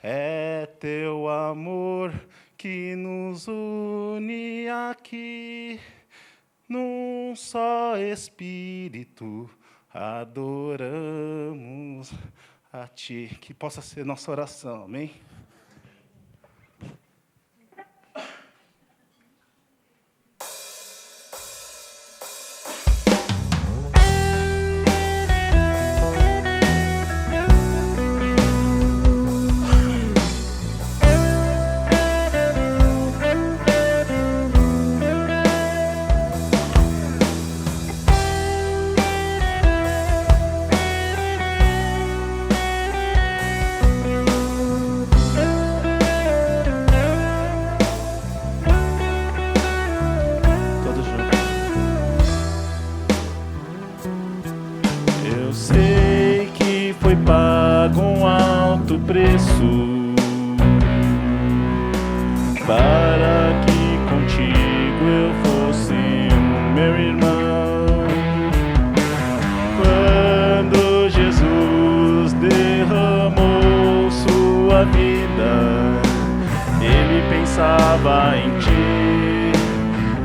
É teu amor que nos une aqui, num só Espírito, adoramos a Ti. Que possa ser nossa oração, amém? Eu sei que foi pago um alto preço para que contigo eu fosse o meu irmão. Quando Jesus derramou sua vida, Ele pensava em ti,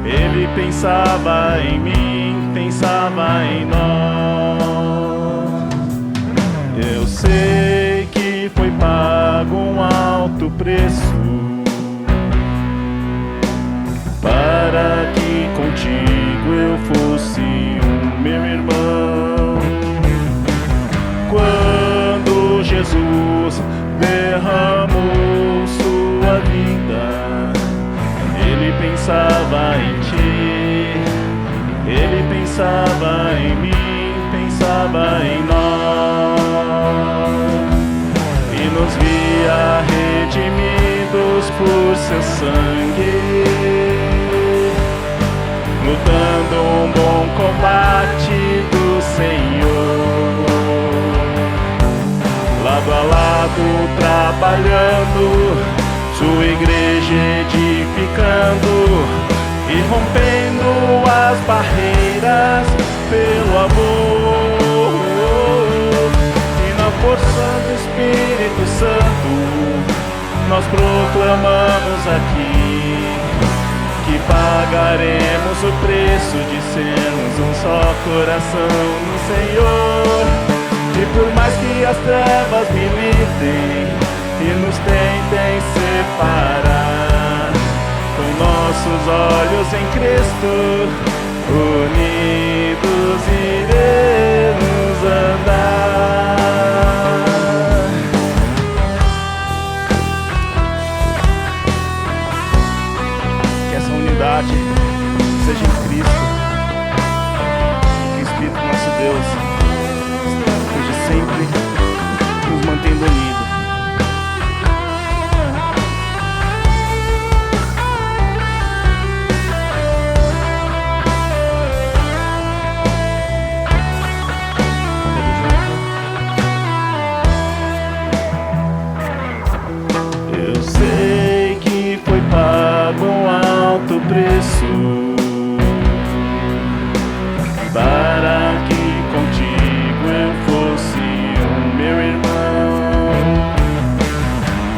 Ele pensava em mim, pensava em nós. Eu sei que foi pago um alto preço para que contigo eu fosse o meu irmão. Quando Jesus derramou sua vida, Ele pensava em ti, Ele pensava em mim, pensava em nós. E nos via redimidos por seu sangue, lutando um bom combate do Senhor, lado a lado trabalhando, sua igreja edificando e rompendo as barreiras pelo amor. E na força do Espírito Santo nós proclamamos aqui que pagaremos o preço de sermos um só coração no Senhor. E por mais que as trevas militem e nos tentem separar, com nossos olhos em Cristo, unidos iremos andar. Que essa unidade seja em Cristo, que o Espírito nosso Deus esteja sempre nos mantendo unidos. Eu sei que foi pago um alto preço para que contigo eu fosse o meu irmão.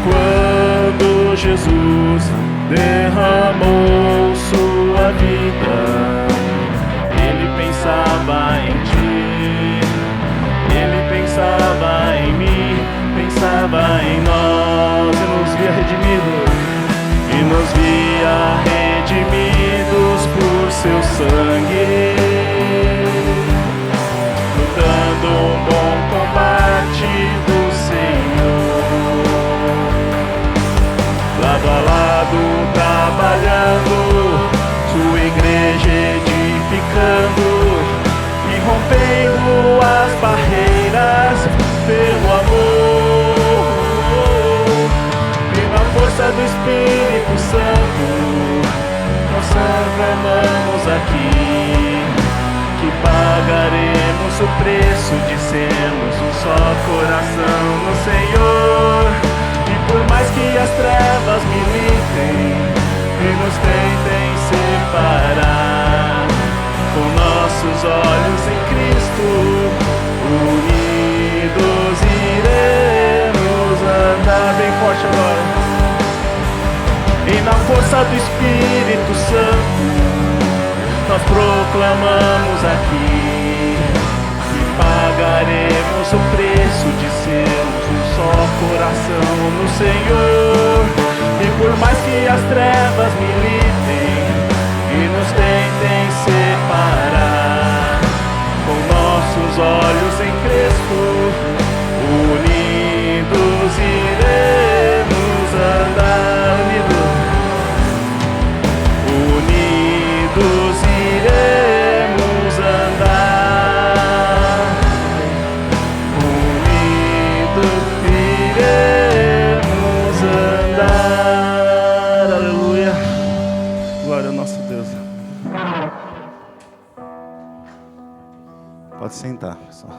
Quando Jesus derramou sua vida, Ele pensava em ti, Ele pensava em mim, pensava em nós. E nos via redimidos, e nos via redimidos por seu sangue, lutando um bom combate do Senhor, lado a lado trabalhando, sua igreja edificando e pagaremos o preço de sermos um só coração no Senhor. E por mais que as trevas militem e nos tentem separar, com nossos olhos em Cristo, unidos iremos andar. Bem forte agora. E na força do Espírito Santo nós proclamamos aqui que pagaremos o preço de sermos um só coração no Senhor. E por mais que as trevas militem e nos tentem separar, com nossos olhos em Cristo, unidos iremos andar. Unidos iremos andar. Unidos iremos andar. Aleluia. Glória ao nosso Deus. Pode sentar, pessoal.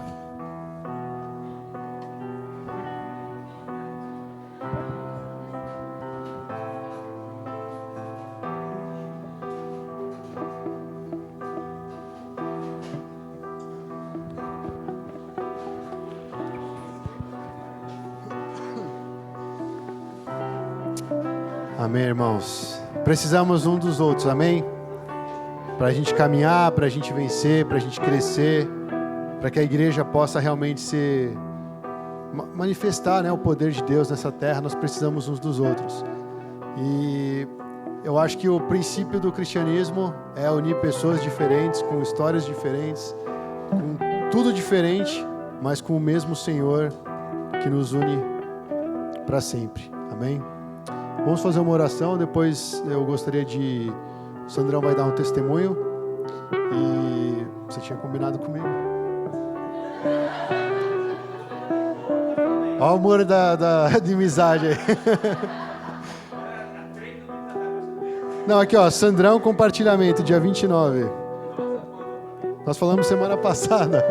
Amém, irmãos. Precisamos um dos outros, amém? Para a gente caminhar, para a gente vencer, para a gente crescer, para que a igreja possa realmente manifestar, né, o poder de Deus nessa terra. Nós precisamos uns dos outros. E eu acho que o princípio do cristianismo é unir pessoas diferentes, com histórias diferentes, com tudo diferente, mas com o mesmo Senhor que nos une para sempre. Amém? Vamos fazer uma oração, depois eu gostaria de... O Sandrão vai dar um testemunho. E você tinha combinado comigo. Olha o amor de amizade aí. Não, aqui ó, Sandrão, compartilhamento, dia 29. Nós falamos semana passada.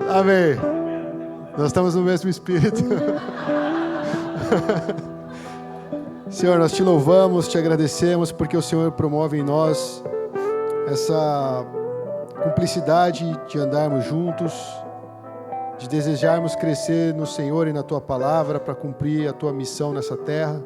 Amém. Nós estamos no mesmo espírito. Senhor, nós te louvamos, te agradecemos, porque o Senhor promove em nós essa cumplicidade de andarmos juntos, de desejarmos crescer no Senhor e na Tua Palavra para cumprir a Tua missão nessa terra.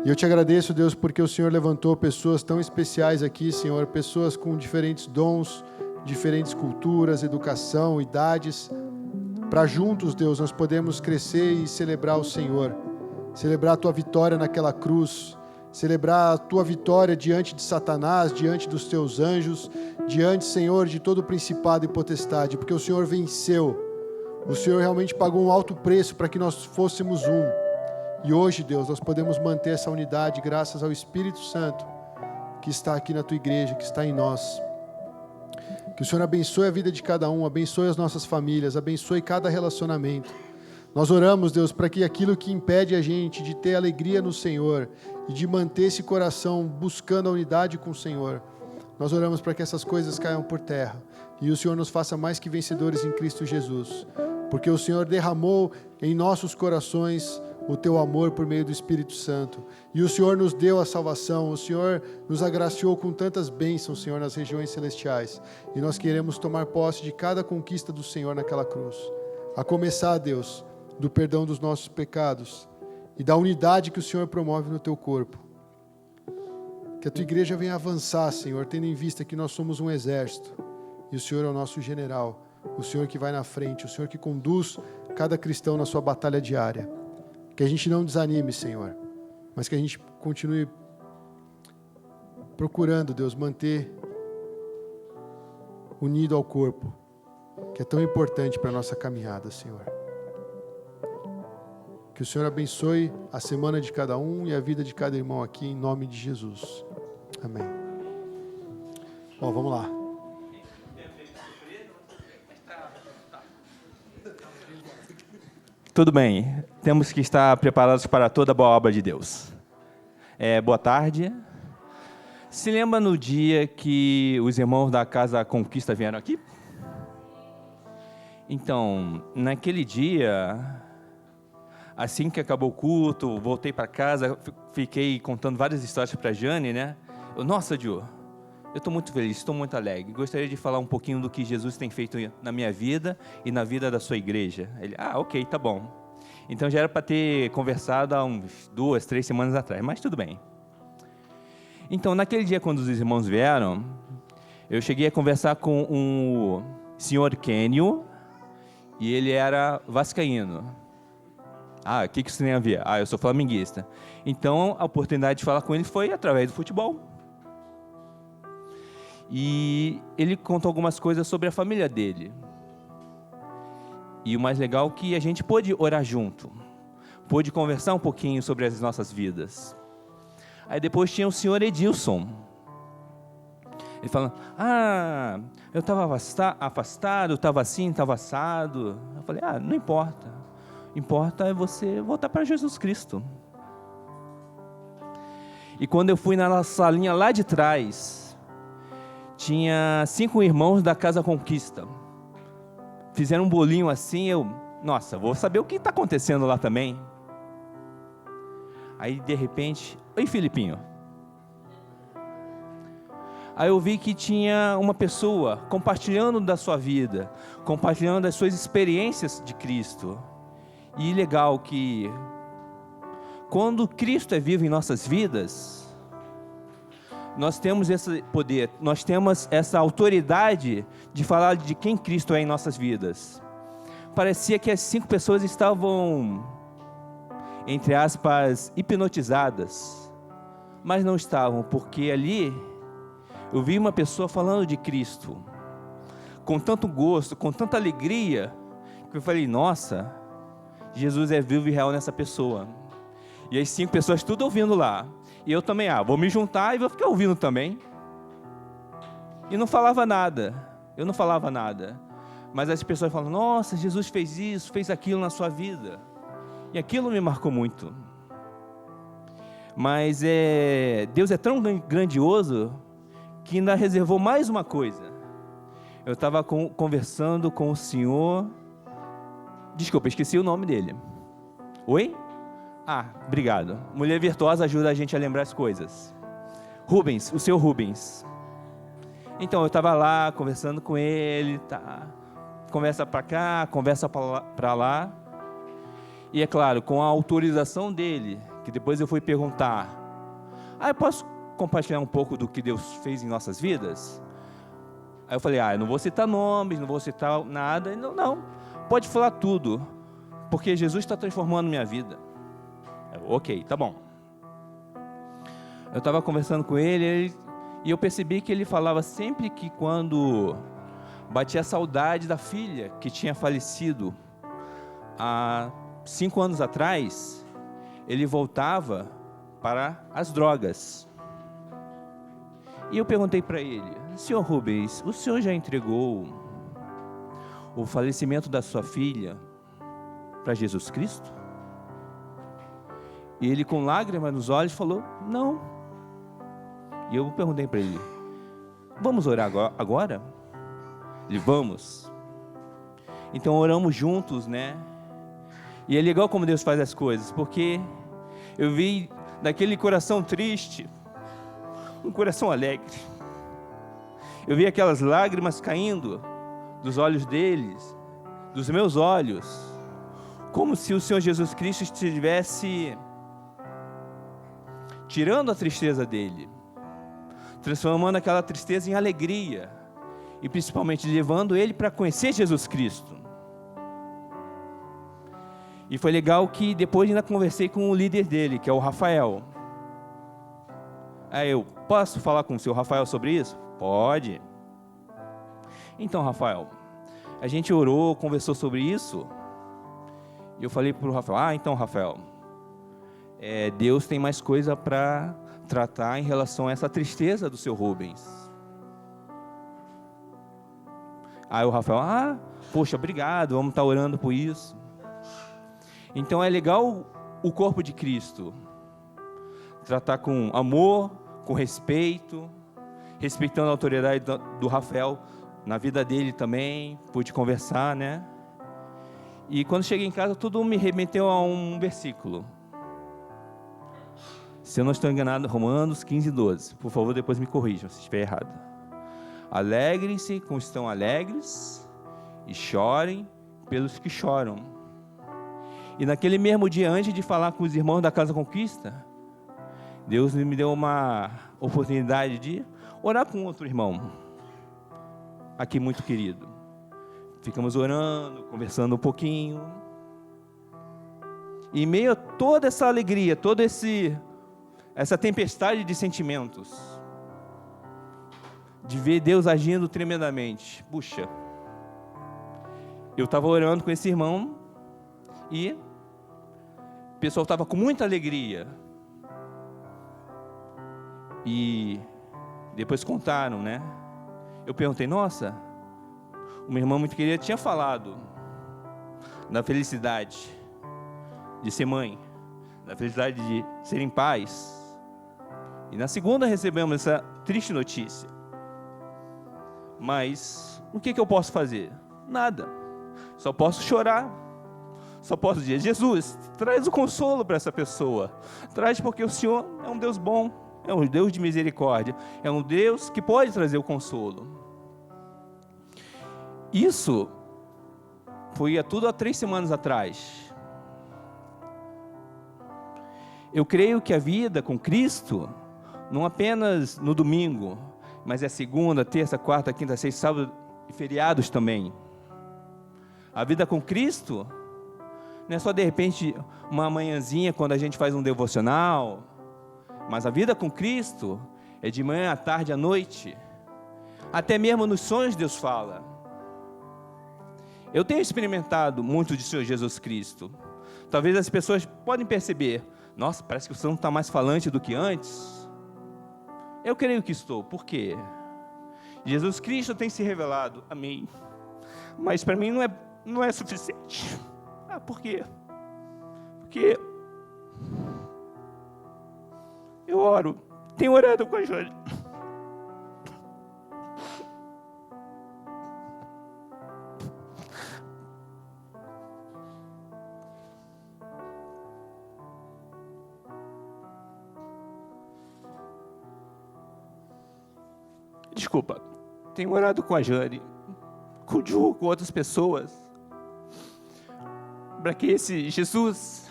E eu te agradeço, Deus, porque o Senhor levantou pessoas tão especiais aqui, Senhor, pessoas com diferentes dons, diferentes culturas, educação, idades, para juntos, Deus, nós podemos crescer e celebrar o Senhor, celebrar a Tua vitória naquela cruz, celebrar a Tua vitória diante de Satanás, diante dos Teus anjos, diante, Senhor, de todo o principado e potestade, porque o Senhor venceu, o Senhor realmente pagou um alto preço para que nós fôssemos um, e hoje, Deus, nós podemos manter essa unidade graças ao Espírito Santo, que está aqui na Tua igreja, que está em nós. Que o Senhor abençoe a vida de cada um, abençoe as nossas famílias, abençoe cada relacionamento. Nós oramos, Deus, para que aquilo que impede a gente de ter alegria no Senhor e de manter esse coração buscando a unidade com o Senhor, nós oramos para que essas coisas caiam por terra e o Senhor nos faça mais que vencedores em Cristo Jesus, porque o Senhor derramou em nossos corações o Teu amor por meio do Espírito Santo. E o Senhor nos deu a salvação, o Senhor nos agraciou com tantas bênçãos, Senhor, nas regiões celestiais. E nós queremos tomar posse de cada conquista do Senhor naquela cruz. A começar, Deus, do perdão dos nossos pecados e da unidade que o Senhor promove no Teu corpo. Que a Tua igreja venha avançar, Senhor, tendo em vista que nós somos um exército. E o Senhor é o nosso general, o Senhor que vai na frente, o Senhor que conduz cada cristão na sua batalha diária. Que a gente não desanime, Senhor, mas que a gente continue procurando, Deus, manter unido ao corpo, que é tão importante para a nossa caminhada, Senhor. Que o Senhor abençoe a semana de cada um e a vida de cada irmão aqui, em nome de Jesus. Amém. Bom, vamos lá. Tudo bem, temos que estar preparados para toda boa obra de Deus. Boa tarde. Se lembra no dia que os irmãos da Casa Conquista vieram aqui? Então, naquele dia, assim que acabou o culto, voltei para casa, fiquei contando várias histórias para a Jane, né? Nossa, Dio, eu estou muito feliz, estou muito alegre. Gostaria de falar um pouquinho do que Jesus tem feito na minha vida e na vida da sua igreja. Ele, ok, tá bom. Então já era para ter conversado há uns 2, 3 semanas atrás, mas tudo bem. Então, naquele dia, quando os irmãos vieram, eu cheguei a conversar com o senhor Kênio, e ele era vascaíno. O que isso tem a ver? Eu sou flamenguista. Então, a oportunidade de falar com ele foi através do futebol. E ele contou algumas coisas sobre a família dele. E o mais legal é que a gente pôde orar junto, pôde conversar um pouquinho sobre as nossas vidas. Aí depois tinha o senhor Edilson. Ele falando, eu estava afastado, estava assim, estava assado. Eu falei, não importa. Importa é você voltar para Jesus Cristo. E quando eu fui na salinha lá de trás, tinha 5 irmãos da Casa Conquista. Fizeram um bolinho assim, nossa, vou saber o que está acontecendo lá também. Aí, de repente, oi, Filipinho. Aí eu vi que tinha uma pessoa compartilhando da sua vida, compartilhando das suas experiências de Cristo. E legal que, quando Cristo é vivo em nossas vidas, nós temos esse poder, nós temos essa autoridade de falar de quem Cristo é em nossas vidas. Parecia que as 5 pessoas estavam, entre aspas, hipnotizadas, mas não estavam, porque ali eu vi uma pessoa falando de Cristo, com tanto gosto, com tanta alegria, que eu falei, nossa, Jesus é vivo e real nessa pessoa. E as 5 pessoas tudo ouvindo lá, e eu também, vou me juntar e vou ficar ouvindo também. E não falava nada, eu não falava nada, mas as pessoas falam, nossa, Jesus fez isso, fez aquilo na sua vida. E aquilo me marcou muito. Mas Deus é tão grandioso que ainda reservou mais uma coisa. Eu estava conversando com o senhor... Desculpa, esqueci o nome dele. Oi? Obrigado. Mulher virtuosa ajuda a gente a lembrar as coisas. Rubens, o seu Rubens. Então, eu estava lá conversando com ele, conversa para cá, conversa para lá. E é claro, com a autorização dele, que depois eu fui perguntar, eu posso compartilhar um pouco do que Deus fez em nossas vidas? Aí eu falei, eu não vou citar nomes, não vou citar nada. Ele, não, pode falar tudo, porque Jesus está transformando minha vida. Ok, tá bom. Eu estava conversando com ele, e eu percebi que ele falava sempre que quando batia a saudade da filha que tinha falecido há 5 anos atrás, ele voltava para as drogas. E eu perguntei para ele, senhor Rubens, o senhor já entregou o falecimento da sua filha para Jesus Cristo? E ele, com lágrimas nos olhos, falou, não. E eu perguntei para ele, vamos orar agora? Ele, vamos. Então oramos juntos, né? E é legal como Deus faz as coisas, porque eu vi daquele coração triste, um coração alegre. Eu vi aquelas lágrimas caindo dos olhos deles, dos meus olhos, como se o Senhor Jesus Cristo estivesse tirando a tristeza dele, transformando aquela tristeza em alegria, e principalmente levando ele para conhecer Jesus Cristo. E foi legal que depois ainda conversei com o líder dele, que é o Rafael. Aí eu, posso falar com o seu Rafael sobre isso? Pode. Então, Rafael, a gente orou, conversou sobre isso, e eu falei para o Rafael, então, Rafael, Deus tem mais coisa para tratar em relação a essa tristeza do seu Rubens. Aí o Rafael, poxa, obrigado, vamos estar orando por isso. Então é legal o corpo de Cristo tratar com amor, com respeito, respeitando a autoridade do Rafael na vida dele também, pude conversar, né? E quando cheguei em casa, tudo me remeteu a um versículo. Se eu não estou enganado, Romanos 15:12. Por favor, depois me corrijam se estiver errado. Alegrem-se com os que estão alegres e chorem pelos que choram. E naquele mesmo dia, antes de falar com os irmãos da Casa Conquista, Deus me deu uma oportunidade de orar com outro irmão, aqui muito querido. Ficamos orando, conversando um pouquinho. E em meio a toda essa alegria, toda essa tempestade de sentimentos, de ver Deus agindo tremendamente. Puxa, eu estava orando com esse irmão e o pessoal estava com muita alegria. E depois contaram, né? Eu perguntei, nossa, uma irmã muito querida tinha falado da felicidade de ser mãe, da felicidade de serem pais. E na segunda recebemos essa triste notícia. Mas o que eu posso fazer? Nada. Só posso chorar. Só posso dizer, Jesus, traz o consolo para essa pessoa. Traz, porque o Senhor é um Deus bom, é um Deus de misericórdia, é um Deus que pode trazer o consolo. Isso foi tudo há 3 semanas atrás. Eu creio que a vida com Cristo, não apenas no domingo, mas é segunda, terça, quarta, quinta, sexta, sábado e feriados também. A vida com Cristo não é só de repente uma manhãzinha quando a gente faz um devocional, mas a vida com Cristo é de manhã, à tarde, à noite. Até mesmo nos sonhos Deus fala. Eu tenho experimentado muito de Senhor Jesus Cristo. Talvez as pessoas podem perceber, nossa, parece que você não está mais falante do que antes. Eu creio que estou, por quê? Jesus Cristo tem se revelado a mim, mas para mim não é suficiente. Por quê? Porque eu oro, tenho orado com a Jônia. Desculpa, tenho orado com a Jane, com o Ju, com outras pessoas, para que esse Jesus,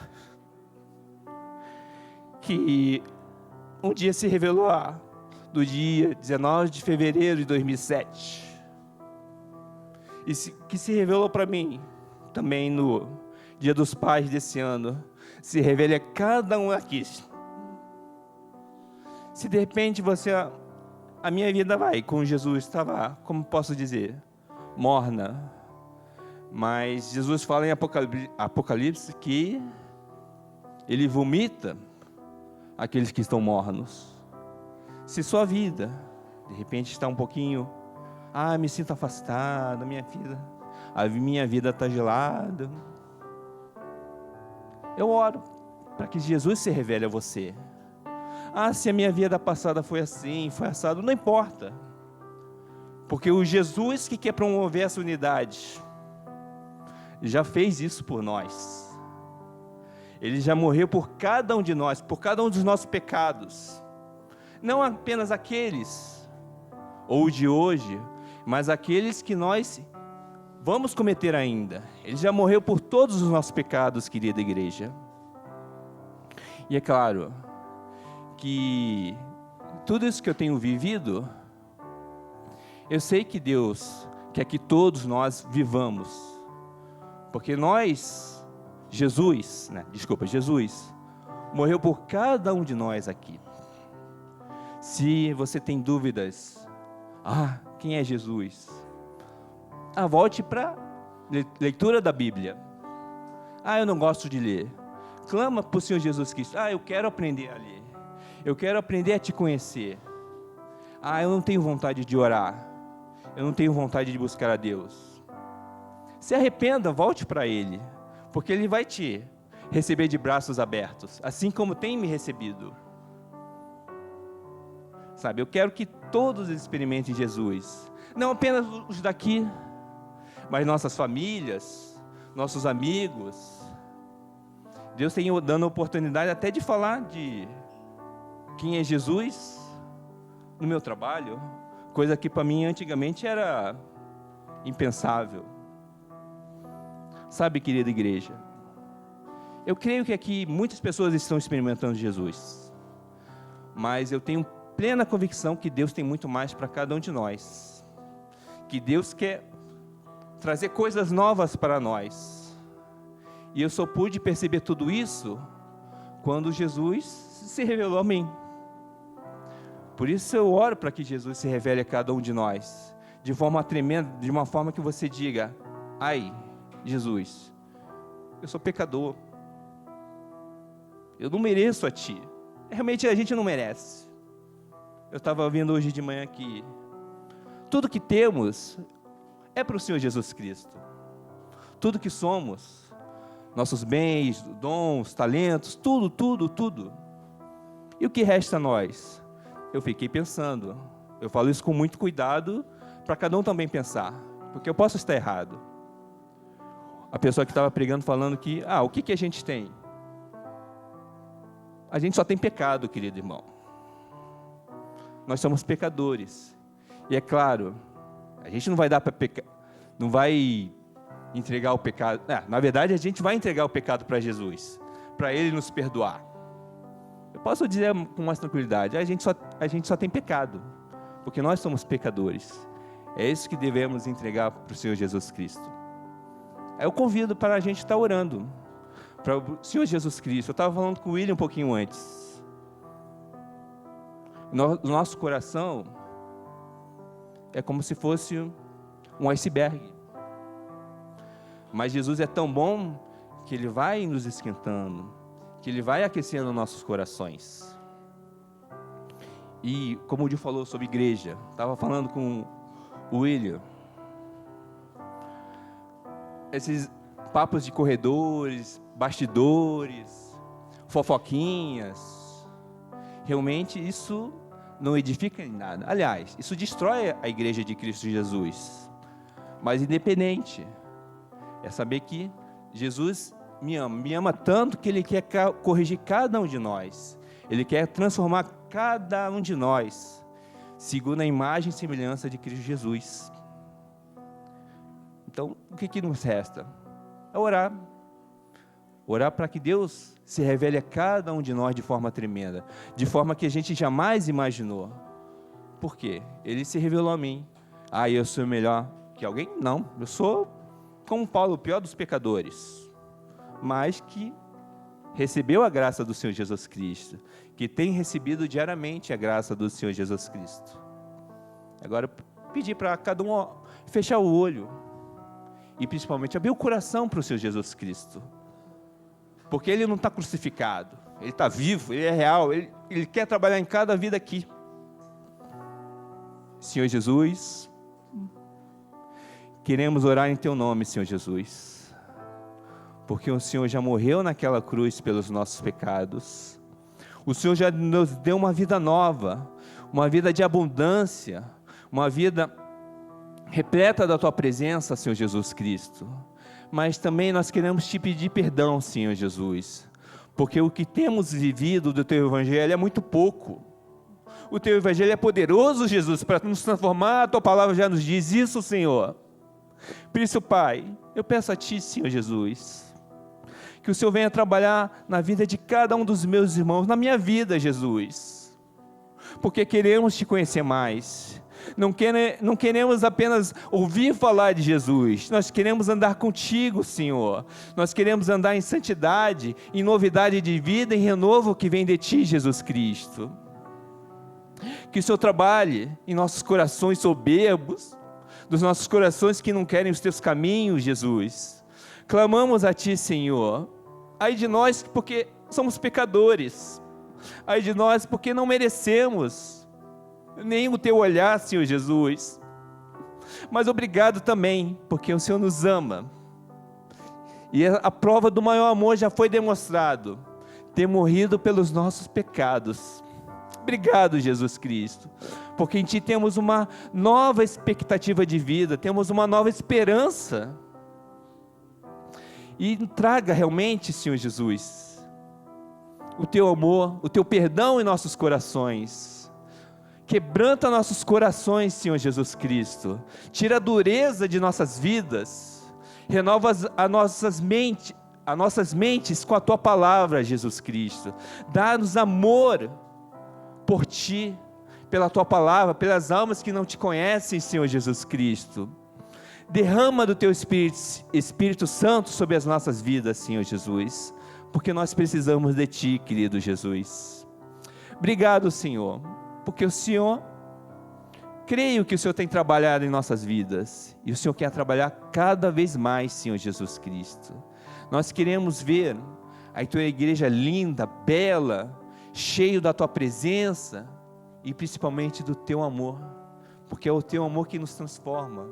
que um dia se revelou do dia 19 de fevereiro de 2007, e que se revelou para mim, também no Dia dos Pais desse ano, se revele a cada um aqui. Se de repente a minha vida com Jesus estava, como posso dizer, morna, mas Jesus fala em Apocalipse que Ele vomita aqueles que estão mornos. Se sua vida, de repente, está um pouquinho, me sinto afastado, a minha vida está gelada, eu oro para que Jesus se revele a você. Se a minha vida passada foi assim, foi assado, não importa, porque o Jesus que quer promover essa unidade já fez isso por nós. Ele já morreu por cada um de nós, por cada um dos nossos pecados, não apenas aqueles ou de hoje, mas aqueles que nós vamos cometer ainda. Ele já morreu por todos os nossos pecados, querida igreja. E é claro que tudo isso que eu tenho vivido, eu sei que Deus quer que todos nós vivamos, porque Jesus morreu por cada um de nós aqui. Se você tem dúvidas, quem é Jesus? Volte para a leitura da Bíblia. Eu não gosto de ler. Clama para o Senhor Jesus Cristo. Eu quero aprender a ler. Eu quero aprender a te conhecer. Eu não tenho vontade de orar. Eu não tenho vontade de buscar a Deus. Se arrependa, volte para Ele, porque Ele vai te receber de braços abertos, assim como tem me recebido. Sabe, eu quero que todos experimentem Jesus. Não apenas os daqui, mas nossas famílias, nossos amigos. Deus tem dando a oportunidade até de falar de quem é Jesus no meu trabalho, coisa que para mim antigamente era impensável. Sabe, querida igreja, eu creio que aqui muitas pessoas estão experimentando Jesus, mas eu tenho plena convicção que Deus tem muito mais para cada um de nós, que Deus quer trazer coisas novas para nós, e eu só pude perceber tudo isso quando Jesus se revelou a mim. Por isso eu oro para que Jesus se revele a cada um de nós, de forma tremenda, de uma forma que você diga: ai, Jesus, eu sou pecador, eu não mereço a Ti. Realmente a gente não merece. Eu estava vendo hoje de manhã que tudo que temos é para o Senhor Jesus Cristo. Tudo que somos, nossos bens, dons, talentos, tudo. E o que resta a nós? Eu fiquei pensando, eu falo isso com muito cuidado, para cada um também pensar, porque eu posso estar errado. A pessoa que estava pregando falando que, o que a gente tem? A gente só tem pecado, querido irmão. Nós somos pecadores. E é claro, a gente não vai dar para pecar, não vai entregar o pecado. Na verdade, a gente vai entregar o pecado para Jesus, para Ele nos perdoar. Eu posso dizer com mais tranquilidade, a gente só tem pecado, porque nós somos pecadores. É isso que devemos entregar para o Senhor Jesus Cristo. Eu convido para a gente estar orando para o Senhor Jesus Cristo. Eu estava falando com o William um pouquinho antes. O nosso coração é como se fosse um iceberg. Mas Jesus é tão bom que Ele vai nos esquentando, que Ele vai aquecendo nossos corações. E como o Dio falou sobre igreja, estava falando com o William, esses papos de corredores, bastidores, fofoquinhas, realmente isso não edifica em nada. Aliás, isso destrói a igreja de Cristo Jesus. Mas independente, é saber que Jesus me ama tanto que Ele quer corrigir cada um de nós. Ele quer transformar cada um de nós, segundo a imagem e semelhança de Cristo Jesus. Então, o que nos resta? É orar. Orar para que Deus se revele a cada um de nós de forma tremenda, de forma que a gente jamais imaginou. Por quê? Ele se revelou a mim. Eu sou melhor que alguém? Não, eu sou como Paulo, o pior dos pecadores, mas que recebeu a graça do Senhor Jesus Cristo, que tem recebido diariamente a graça do Senhor Jesus Cristo. Agora, pedir para cada um fechar o olho e principalmente abrir o coração para o Senhor Jesus Cristo, porque Ele não está crucificado, Ele está vivo, Ele é real, Ele quer trabalhar em cada vida aqui. Senhor Jesus, queremos orar em Teu nome, Senhor Jesus, porque o Senhor já morreu naquela cruz pelos nossos pecados. O Senhor já nos deu uma vida nova, uma vida de abundância, uma vida repleta da Tua presença, Senhor Jesus Cristo. Mas também nós queremos Te pedir perdão, Senhor Jesus, porque o que temos vivido do Teu Evangelho é muito pouco. O Teu Evangelho é poderoso, Jesus, para nos transformar. A Tua palavra já nos diz isso, Senhor. Por isso, Pai, eu peço a Ti, Senhor Jesus, que o Senhor venha trabalhar na vida de cada um dos meus irmãos, na minha vida, Jesus, porque queremos Te conhecer mais. Não queremos apenas ouvir falar de Jesus, nós queremos andar contigo, Senhor. Nós queremos andar em santidade, em novidade de vida, em renovo que vem de Ti, Jesus Cristo. Que o Senhor trabalhe em nossos corações soberbos, dos nossos corações que não querem os Teus caminhos, Jesus. Clamamos a Ti, Senhor. Ai de nós porque somos pecadores. Ai de nós porque não merecemos nem o Teu olhar, Senhor Jesus. Mas obrigado também, porque o Senhor nos ama. E a prova do maior amor já foi demonstrado, ter morrido pelos nossos pecados. Obrigado, Jesus Cristo, porque em Ti temos uma nova expectativa de vida, temos uma nova esperança. E traga realmente, Senhor Jesus, o Teu amor, o Teu perdão em nossos corações. Quebranta nossos corações, Senhor Jesus Cristo. Tira a dureza de nossas vidas. Renova as nossas mentes com a Tua palavra, Jesus Cristo. Dá-nos amor por Ti, pela Tua palavra, pelas almas que não Te conhecem, Senhor Jesus Cristo. Derrama do Teu Espírito Santo sobre as nossas vidas, Senhor Jesus, porque nós precisamos de Ti, querido Jesus. Obrigado, Senhor, porque o Senhor, creio que o Senhor tem trabalhado em nossas vidas, e o Senhor quer trabalhar cada vez mais, Senhor Jesus Cristo. Nós queremos ver a Tua igreja linda, bela, cheio da Tua presença, e principalmente do Teu amor, porque é o Teu amor que nos transforma.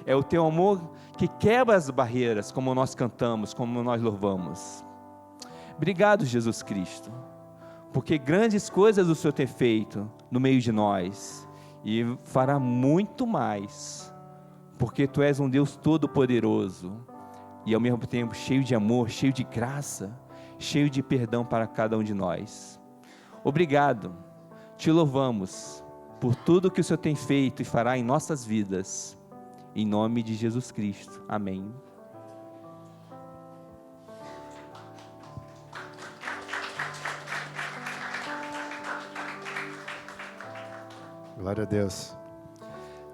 É o Teu amor que quebra as barreiras, como nós cantamos, como nós louvamos. Obrigado, Jesus Cristo, porque grandes coisas o Senhor tem feito no meio de nós, e fará muito mais, porque Tu és um Deus todo-poderoso, e ao mesmo tempo cheio de amor, cheio de graça, cheio de perdão para cada um de nós. Obrigado, Te louvamos por tudo que o Senhor tem feito e fará em nossas vidas. Em nome de Jesus Cristo. Amém. Glória a Deus.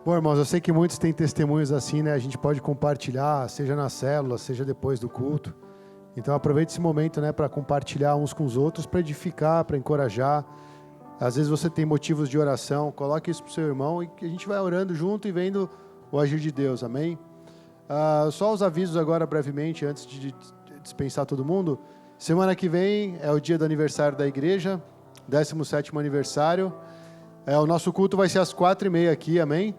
Bom, irmãos, eu sei que muitos têm testemunhos assim, né? A gente pode compartilhar, seja na célula, seja depois do culto. Então aproveite esse momento, né, para compartilhar uns com os outros, para edificar, para encorajar. Às vezes você tem motivos de oração, coloque isso para o seu irmão e que a gente vai orando junto e vendo o agir de Deus, amém? Só os avisos agora brevemente, antes de dispensar todo mundo. Semana que vem é o dia do aniversário da igreja, 17º aniversário. O nosso culto vai ser às 4h30 aqui, amém?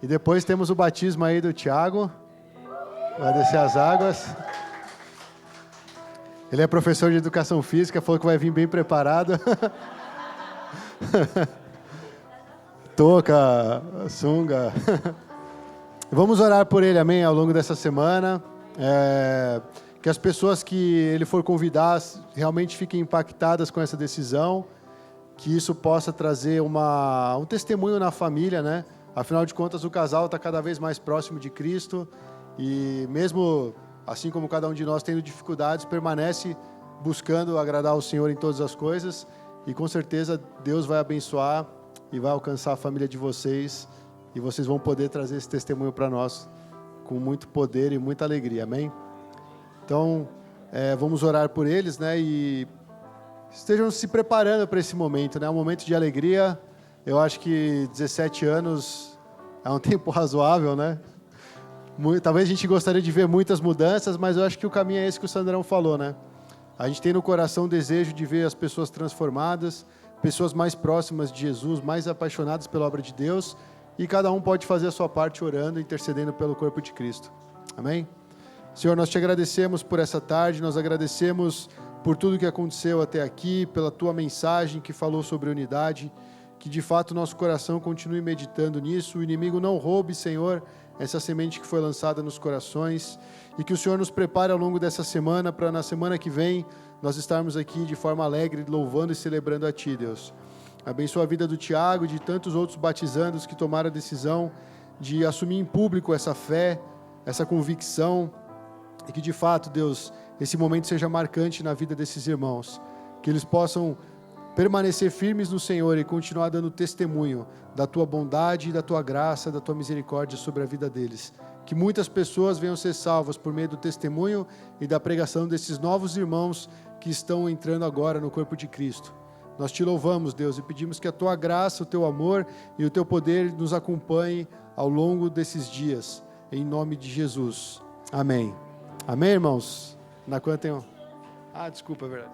E depois temos o batismo aí do Tiago, vai descer as águas. Ele é professor de educação física, falou que vai vir bem preparado. Touca, sunga. Vamos orar por ele, amém, ao longo dessa semana. Que as pessoas que ele for convidar realmente fiquem impactadas com essa decisão. Que isso possa trazer um testemunho na família, né? Afinal de contas, o casal está cada vez mais próximo de Cristo. E mesmo assim como cada um de nós tendo dificuldades, permanece buscando agradar ao Senhor em todas as coisas. E com certeza Deus vai abençoar e vai alcançar a família de vocês. E vocês vão poder trazer esse testemunho para nós com muito poder e muita alegria, amém? Então, vamos orar por eles, né? E estejam se preparando para esse momento, né? Um momento de alegria. Eu acho que 17 anos é um tempo razoável, né? Talvez a gente gostaria de ver muitas mudanças, mas eu acho que o caminho é esse que o Sandrão falou, né? A gente tem no coração o desejo de ver as pessoas transformadas, pessoas mais próximas de Jesus, mais apaixonadas pela obra de Deus. E cada um pode fazer a sua parte orando, intercedendo pelo corpo de Cristo. Amém? Senhor, nós te agradecemos por essa tarde, nós agradecemos por tudo que aconteceu até aqui, pela tua mensagem que falou sobre unidade, que de fato nosso coração continue meditando nisso, o inimigo não roube, Senhor, essa semente que foi lançada nos corações, e que o Senhor nos prepare ao longo dessa semana, para na semana que vem nós estarmos aqui de forma alegre, louvando e celebrando a Ti, Deus. Abençoa a vida do Tiago e de tantos outros batizandos que tomaram a decisão de assumir em público essa fé, essa convicção, e que de fato, Deus, esse momento seja marcante na vida desses irmãos, que eles possam permanecer firmes no Senhor e continuar dando testemunho da Tua bondade, da Tua graça, da Tua misericórdia sobre a vida deles. Que muitas pessoas venham ser salvas por meio do testemunho e da pregação desses novos irmãos que estão entrando agora no corpo de Cristo. Nós te louvamos, Deus, e pedimos que a Tua graça, o Teu amor e o Teu poder nos acompanhem ao longo desses dias, em nome de Jesus. Amém. Amém, irmãos? Na quanto tem... desculpa, é verdade.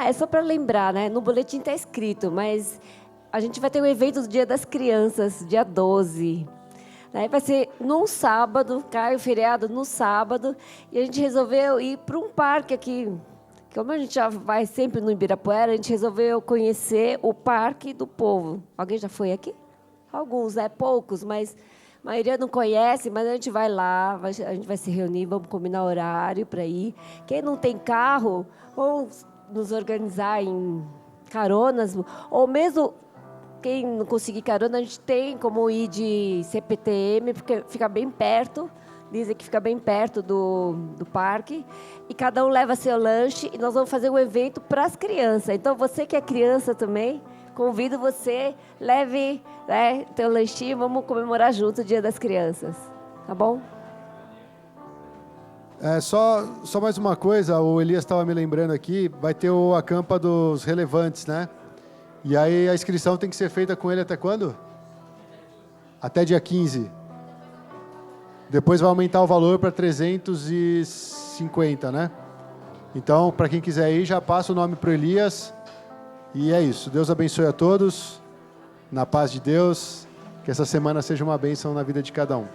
É só para lembrar, né? No boletim está escrito, mas a gente vai ter um evento do Dia das Crianças, dia 12. Vai ser num sábado, cai o feriado no sábado, e a gente resolveu ir para um parque aqui, que Como a gente já vai sempre no Ibirapuera, a gente resolveu conhecer o Parque do Povo. Alguém já foi aqui? Alguns, né? Poucos, mas a maioria não conhece, mas a gente vai lá, a gente vai se reunir, vamos combinar horário para ir. Quem não tem carro, ou nos organizar em caronas, ou mesmo quem não conseguir carona, a gente tem como ir de CPTM, porque fica bem perto, dizem que fica bem perto do parque, e cada um leva seu lanche, e nós vamos fazer um evento para as crianças. Então, você que é criança também, convido você, leve, né, teu lanchinho, vamos comemorar junto o Dia das Crianças, tá bom? Só mais uma coisa, o Elias estava me lembrando aqui, vai ter o Acampa dos Relevantes, né? E aí a inscrição tem que ser feita com ele até quando? Até dia 15. Depois vai aumentar o valor para 350, né? Então, para quem quiser ir, já passa o nome para o Elias. E é isso. Deus abençoe a todos. Na paz de Deus. Que essa semana seja uma bênção na vida de cada um.